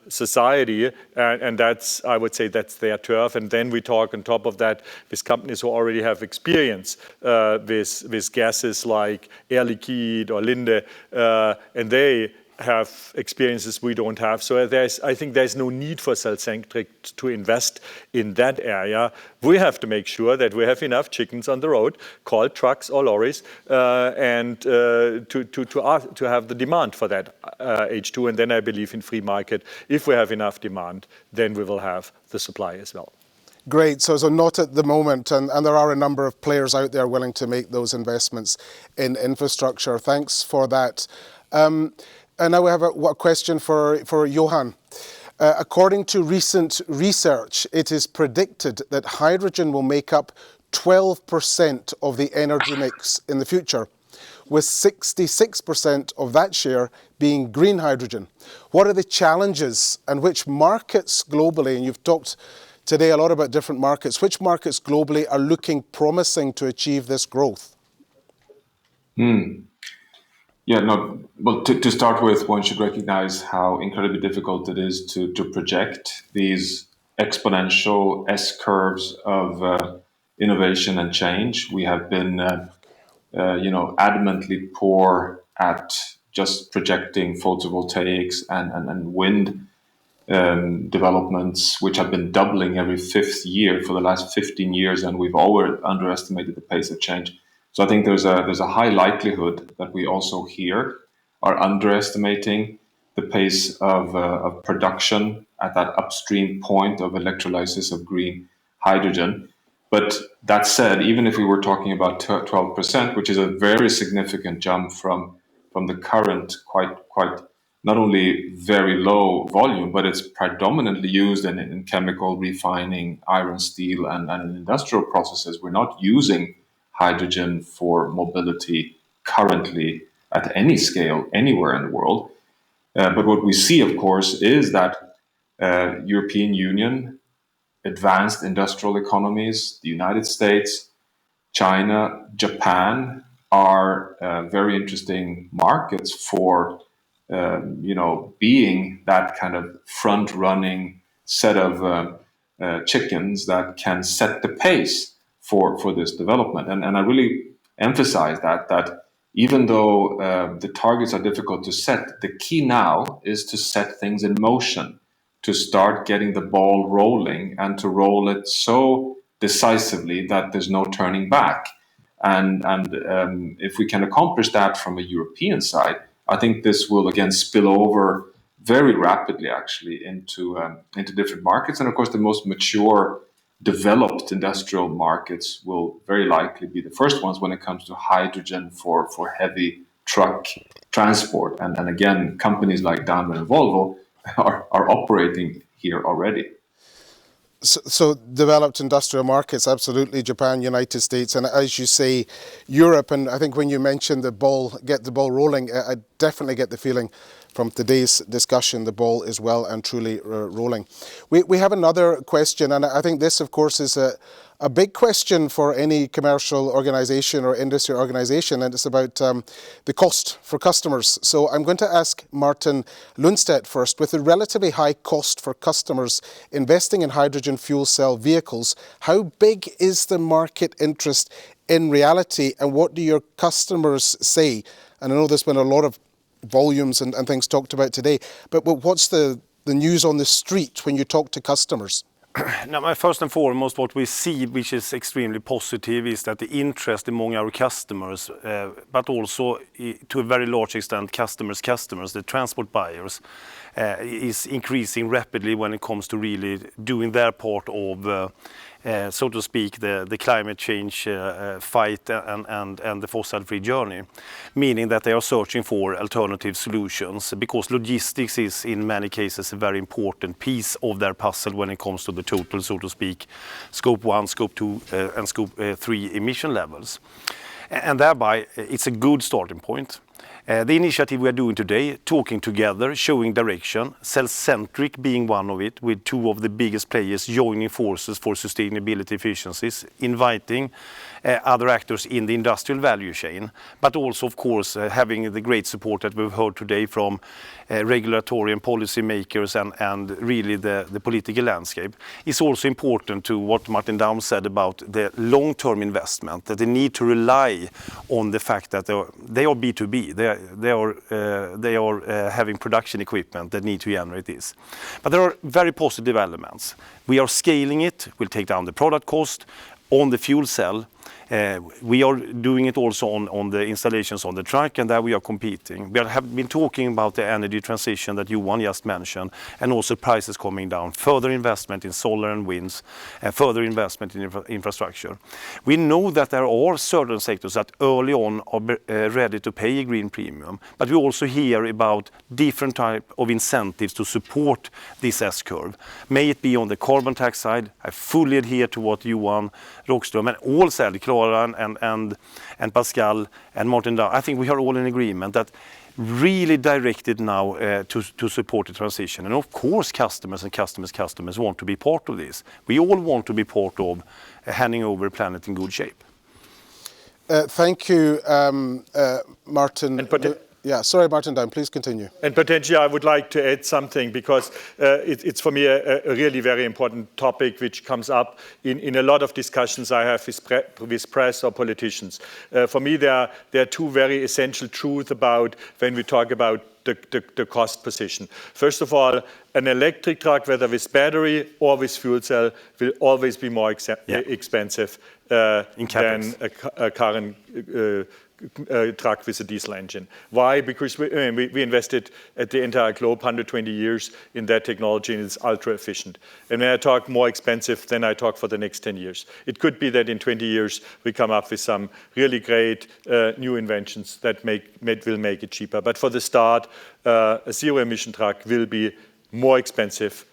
S2: society, and that's, I would say, that's their turf. And then we talk on top of that with companies who already have experience with gases like Air Liquide or Linde, and they have experiences we don't have. So I think there's no need for cellcentric to invest in that area. We have to make sure that we have enough chickens on the road, called trucks or lorries, and to have the demand for that H2. And then I believe in free market. If we have enough demand, then we will have the supply as well.
S1: Great. So not at the moment, and there are a number of players out there willing to make those investments in infrastructure. Thanks for that. And now we have a question for Johan. According to recent research, it is predicted that hydrogen will make up 12% of the energy mix in the future, with 66% of that share being green hydrogen. What are the challenges and which markets globally, and you've talked today a lot about different markets, which markets globally are looking promising to achieve this growth?
S8: Yeah, no, well, to start with, one should recognize how incredibly difficult it is to project these exponential S-curves of innovation and change. We have been, adamantly poor at just projecting photovoltaics and wind developments, which have been doubling every fifth year for the last 15 years, and we've always underestimated the pace of change. So I think there's a high likelihood that we also here are underestimating the pace of production at that upstream point of electrolysis of green hydrogen. But that said, even if we were talking about 12%, which is a very significant jump from the current quite not only very low volume, but it's predominantly used in chemical refining, iron, steel, and in industrial processes. We're not using hydrogen for mobility currently at any scale anywhere in the world. But what we see, of course, is that European Union, advanced industrial economies, the United States, China, Japan are very interesting markets for being that kind of front-running set of chickens that can set the pace for this development. And I really emphasize that even though the targets are difficult to set, the key now is to set things in motion, to start getting the ball rolling and to roll it so decisively that there's no turning back. And if we can accomplish that from a European side, I think this will again spill over very rapidly actually into different markets. And of course, the most mature developed industrial markets will very likely be the first ones when it comes to hydrogen for heavy truck transport. And again, companies like Daimler and Volvo are operating here already.
S1: So developed industrial markets, absolutely, Japan, United States, and as you say, Europe. And I think when you mentioned get the ball rolling, I definitely get the feeling from today's discussion, the ball is well and truly rolling. We have another question, and I think this, of course, is a big question for any commercial organization or industry organization, and it's about the cost for customers. So I'm going to ask Martin Lundstedt first. With a relatively high cost for customers investing in hydrogen fuel cell vehicles, how big is the market interest in reality, and what do your customers say? And I know there's been a lot of volumes and things talked about today, but what's the news on the street when you talk to customers?
S3: Now, first and foremost, what we see, which is extremely positive, is that the interest among our customers, but also to a very large extent customers, the transport buyers, is increasing rapidly when it comes to really doing their part of, so to speak, the climate change fight and the fossil-free journey, meaning that they are searching for alternative solutions, because logistics is in many cases a very important piece of their puzzle when it comes to the total, so to speak, scope 1, scope 2 and scope 3 emission levels. And thereby it's a good starting point. The initiative we are doing today, talking together, showing direction, cellcentric being one of it, with two of the biggest players joining forces for sustainability efficiencies, inviting other actors in the industrial value chain, but also, of course, having the great support that we've heard today from regulatory and policy makers and really the political landscape. It's also important to what Martin Daum said about the long-term investment, that they need to rely on the fact that they are B2B. They are having production equipment that need to generate this. But there are very positive elements. We are scaling it. We'll take down the product cost on the fuel cell. We are doing it also on the installations on the truck, and there we are competing. We have been talking about the energy transition that Johan just mentioned, and also prices coming down, further investment in solar and winds, and further investment in infrastructure. We know that there are certain sectors that early on are ready to pay a green premium, but we also hear about different type of incentives to support this S-curve. May it be on the carbon tax side. I fully adhere to what Johan Rockström and all said, Clara and Pascal and Martin Daum. I think we are all in agreement that really directed now to support the transition. And of course customers want to be part of this. We all want to be part of handing over the planet in good shape.
S1: Thank you, Martin. Sorry, Martin Daum, please continue.
S2: And potentially I would like to add something, because it's for me a really very important topic which comes up in a lot of discussions I have with press or politicians. For me, there are two very essential truths about when we talk about the cost position. First of all, an electric truck, whether with battery or with fuel cell, will always be more expensive than a current truck with a diesel engine. Why? Because we invested at the entire globe 120 years in that technology, and it's ultra efficient. And when I talk more expensive, then I talk for the next 10 years. It could be that in 20 years we come up with some really great new inventions that will make it cheaper. But for the start, a zero emission truck will be more expensive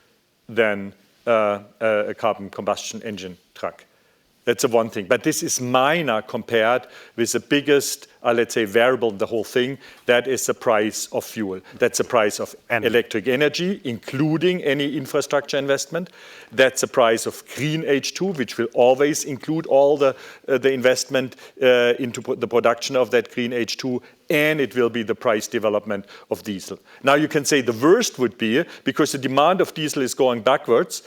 S2: than a carbon combustion engine truck. That's the one thing. But this is minor compared with the biggest, let's say, variable in the whole thing. That is the price of fuel. That's the price of electric energy, including any infrastructure investment. That's the price of green H2, which will always include all the investment into the production of that green H2. And it will be the price development of diesel. Now you can say the worst would be, because the demand of diesel is going backwards,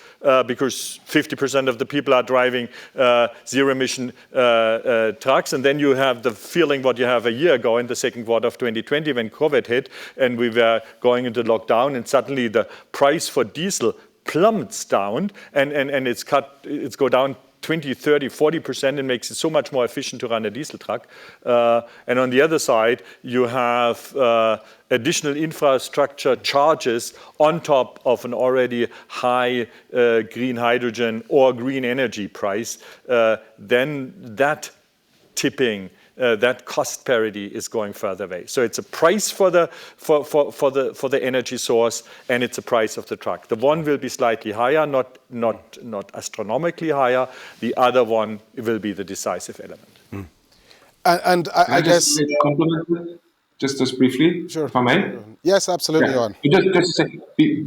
S2: because 50% of the people are driving zero-emission trucks, and then you have the feeling what you have a year ago in the second quarter of 2020 when COVID hit, and we were going into lockdown, and suddenly the price for diesel plummets down, and it's go down 20, 30, 40%, and makes it so much more efficient to run a diesel truck. And on the other side, you have additional infrastructure charges on top of an already high green hydrogen or green energy price. Then that tipping, that cost parity is going further away. So it's a price for the energy source, and it's a price of the truck. The one will be slightly higher, not astronomically higher. The other one will be the decisive element.
S1: And I guess
S8: just briefly,
S1: sure,
S8: if I may.
S1: Yes, absolutely, Johan.
S8: Just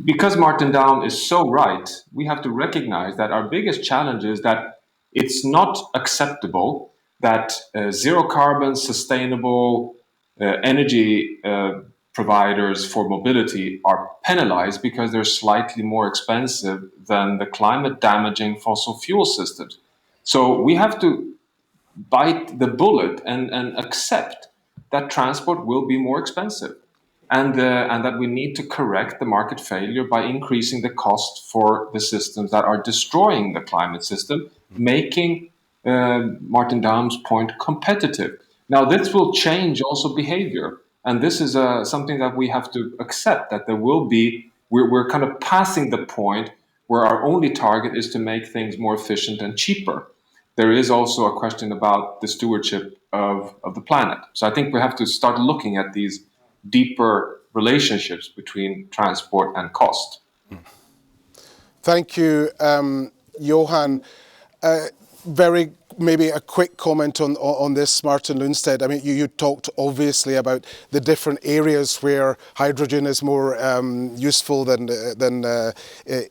S8: because Martin Daum is so right, we have to recognize that our biggest challenge is that it's not acceptable that zero carbon sustainable energy providers for mobility are penalized because they're slightly more expensive than the climate damaging fossil fuel systems. So we have to bite the bullet and accept that transport will be more expensive. and that we need to correct the market failure by increasing the cost for the systems that are destroying the climate system, making Martin Daum's point competitive. Now, this will change also behavior, and this is something that we have to accept, that there will be, we're kind of passing the point where our only target is to make things more efficient and cheaper. There is also a question about the stewardship of the planet. So I think we have to start looking at these deeper relationships between transport and cost.
S1: Thank you, Johan. Very maybe a quick comment on this, Martin Lundstedt. I mean, you talked obviously about the different areas where hydrogen is more useful than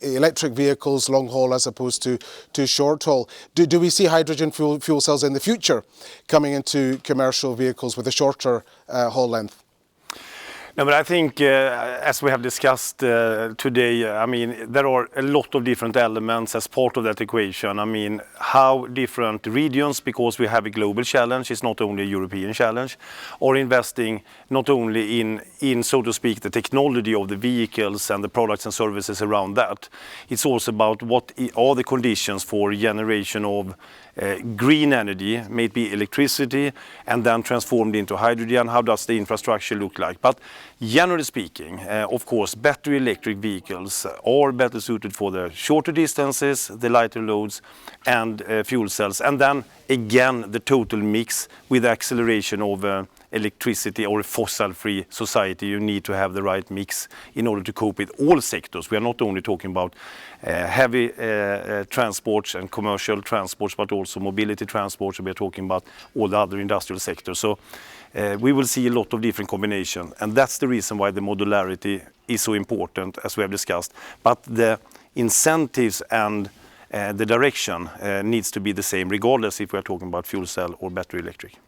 S1: electric vehicles, long haul as opposed to short haul. Do we see hydrogen fuel cells in the future coming into commercial vehicles with a shorter haul length?
S3: No, but I think, as we have discussed today, I mean, there are a lot of different elements as part of that equation. I mean, how different regions, because we have a global challenge, it's not only a European challenge, are investing not only in, so to speak, the technology of the vehicles and the products and services around that. It's also about what are the conditions for generation of green energy, maybe electricity, and then transformed into hydrogen. How does the infrastructure look like? But generally speaking, of course, battery electric vehicles are better suited for the shorter distances, the lighter loads, and fuel cells. And then again, the total mix with the acceleration of electricity or a fossil-free society. You need to have the right mix in order to cope with all sectors. We are not only talking about heavy transports and commercial transports, but also mobility transports. We are talking about all the other industrial sectors. So we will see a lot of different combinations, and that's the reason why the modularity is so important, as we have discussed. But the incentives and the direction needs to be the same, regardless if we are talking about fuel cell or battery electric.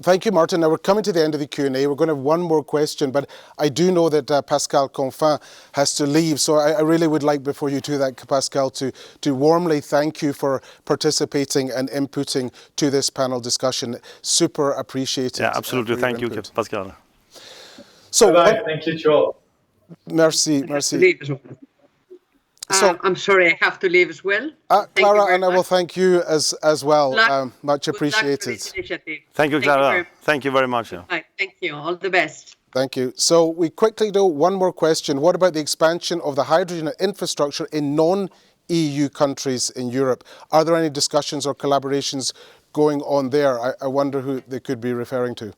S1: Thank you, Martin. Now we're coming to the end of the Q&A. We're going to have one more question, but I do know that Pascal Confin has to leave. So I really would like, before you do that, Pascal, to warmly thank you for participating and inputting to this panel discussion. Super appreciated.
S3: Yeah, absolutely. Thank you, Pascal.
S1: So,
S6: thank you to all.
S1: Merci.
S7: So, I'm sorry, I have to leave as well.
S1: Clara, and I will thank you as well. Much appreciated.
S3: Thank you, Clara. Thank you very much.
S7: Right, thank you. All the best.
S1: Thank you. So we quickly do one more question. What about the expansion of the hydrogen infrastructure in non-EU countries in Europe? Are there any discussions or collaborations going on there? I wonder who they could be referring to.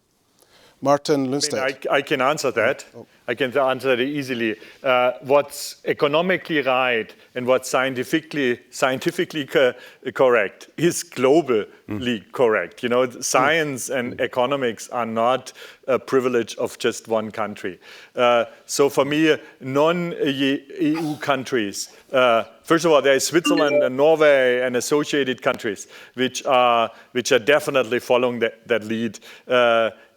S1: Martin Lundstedt.
S2: I can answer that. I can answer that easily. What's economically right and what's scientifically correct is globally correct. You know, science and economics are not a privilege of just one country. So for me, non-EU countries, first of all, there is Switzerland and Norway and associated countries which are definitely following that lead.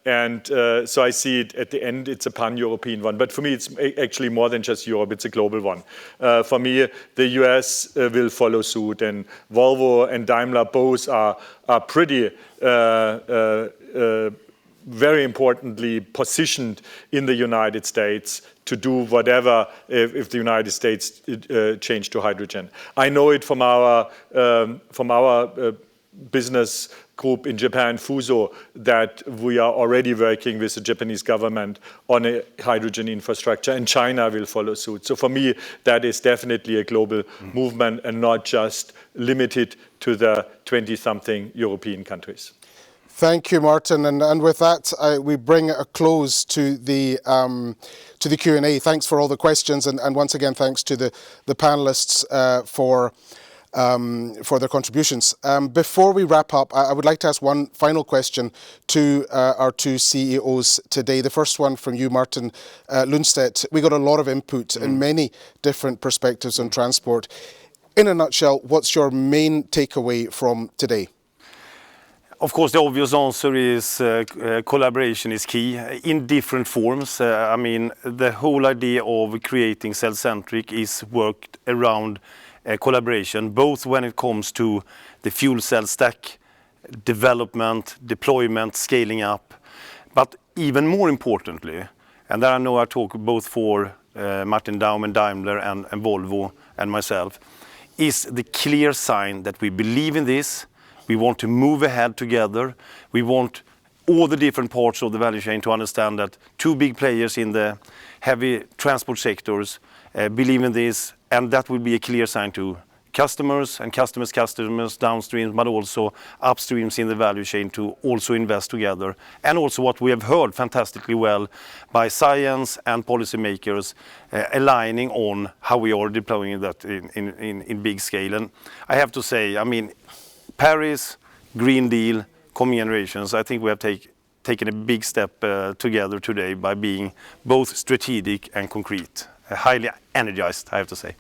S2: And so I see it at the end, it's a pan-European one. But for me, it's actually more than just Europe, it's a global one. For me, the US will follow suit, and Volvo and Daimler both are pretty very importantly positioned in the United States to do whatever if the United States change to hydrogen. I know it from our business group in Japan, Fuso, that we are already working with the Japanese government on a hydrogen infrastructure, and China will follow suit. So for me, that is definitely a global movement and not just limited to the 20-something European countries.
S1: Thank you, Martin. And with that, we bring a close to the Q&A. Thanks for all the questions, and once again, thanks to the panelists for their contributions. Before we wrap up, I would like to ask one final question to our two CEOs today. The first one from you, Martin Lundstedt. We got a lot of input and many different perspectives on transport. In a nutshell, what's your main takeaway from today?
S3: Of course, the obvious answer is collaboration is key in different forms. I mean, the whole idea of creating cellcentric is worked around collaboration, both when it comes to the fuel cell stack, development, deployment, scaling up, but even more importantly, and there I know I talk both for Martin Daum and Daimler and Volvo and myself, is the clear sign that we believe in this. We want to move ahead together. We want all the different parts of the value chain to understand that two big players in the heavy transport sectors believe in this, and that will be a clear sign to customers and customers downstream, but also upstreams in the value chain to also invest together. And also what we have heard fantastically well by science and policymakers aligning on how we are deploying that in big scale. And I have to say, I mean, Paris, Green Deal, coming generations, I think we have taken a big step together today by being both strategic and concrete. Highly energized, I have to say.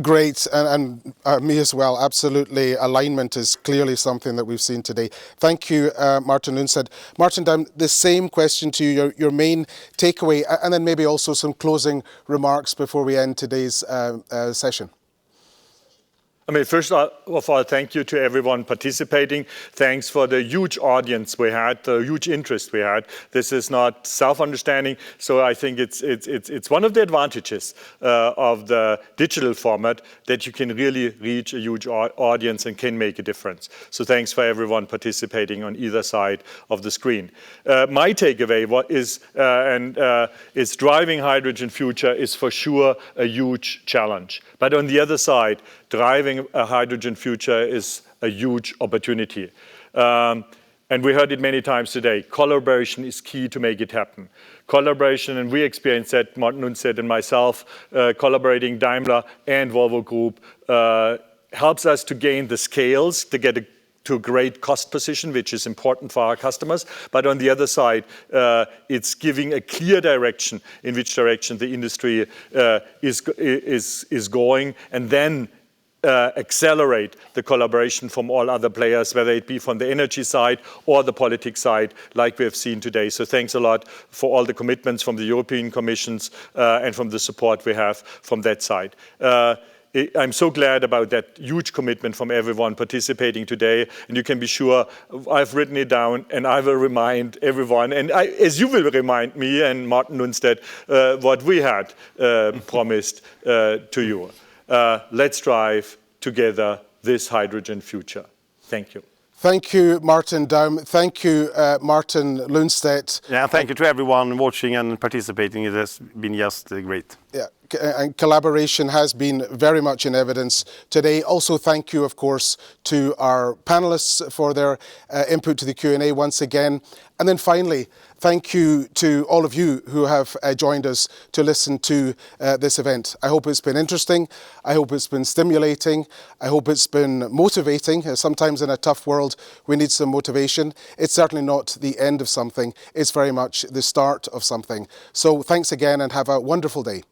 S1: Great, and me as well. Absolutely, alignment is clearly something that we've seen today. Thank you, Martin Lundstedt. Martin Daum, the same question to you, your main takeaway, and then maybe also some closing remarks before we end today's session.
S2: I mean, first of all, thank you to everyone participating. Thanks for the huge audience we had, the huge interest we had. This is not self-understanding, so I think it's one of the advantages of the digital format that you can really reach a huge audience and can make a difference. So thanks for everyone participating on either side of the screen. My takeaway is driving hydrogen future is for sure a huge challenge. But on the other side, driving a hydrogen future is a huge opportunity. And we heard it many times today. Collaboration is key to make it happen. Collaboration, and we experienced that, Martin Lundstedt and myself, collaborating Daimler and Volvo Group, helps us to gain the scales to get to a great cost position, which is important for our customers. But on the other side, it's giving a clear direction in which direction the industry is going, and then accelerate the collaboration from all other players, whether it be from the energy side or the politics side, like we have seen today. So thanks a lot for all the commitments from the European Commissions and from the support we have from that side. I'm so glad about that huge commitment from everyone participating today, and you can be sure I've written it down and I will remind everyone, and as you will remind me and Martin Lundstedt, what we had promised to you. Let's drive together this hydrogen future. Thank you.
S1: Thank you, Martin Daum. Thank you, Martin Lundstedt.
S3: Yeah, thank you to everyone watching and participating. It has been just great.
S1: Yeah, and collaboration has been very much in evidence today. Also, thank you, of course, to our panelists for their input to the Q&A once again. And then finally, thank you to all of you who have joined us to listen to this event. I hope it's been interesting. I hope it's been stimulating. I hope it's been motivating. Sometimes in a tough world, we need some motivation. It's certainly not the end of something. It's very much the start of something. So thanks again and have a wonderful day.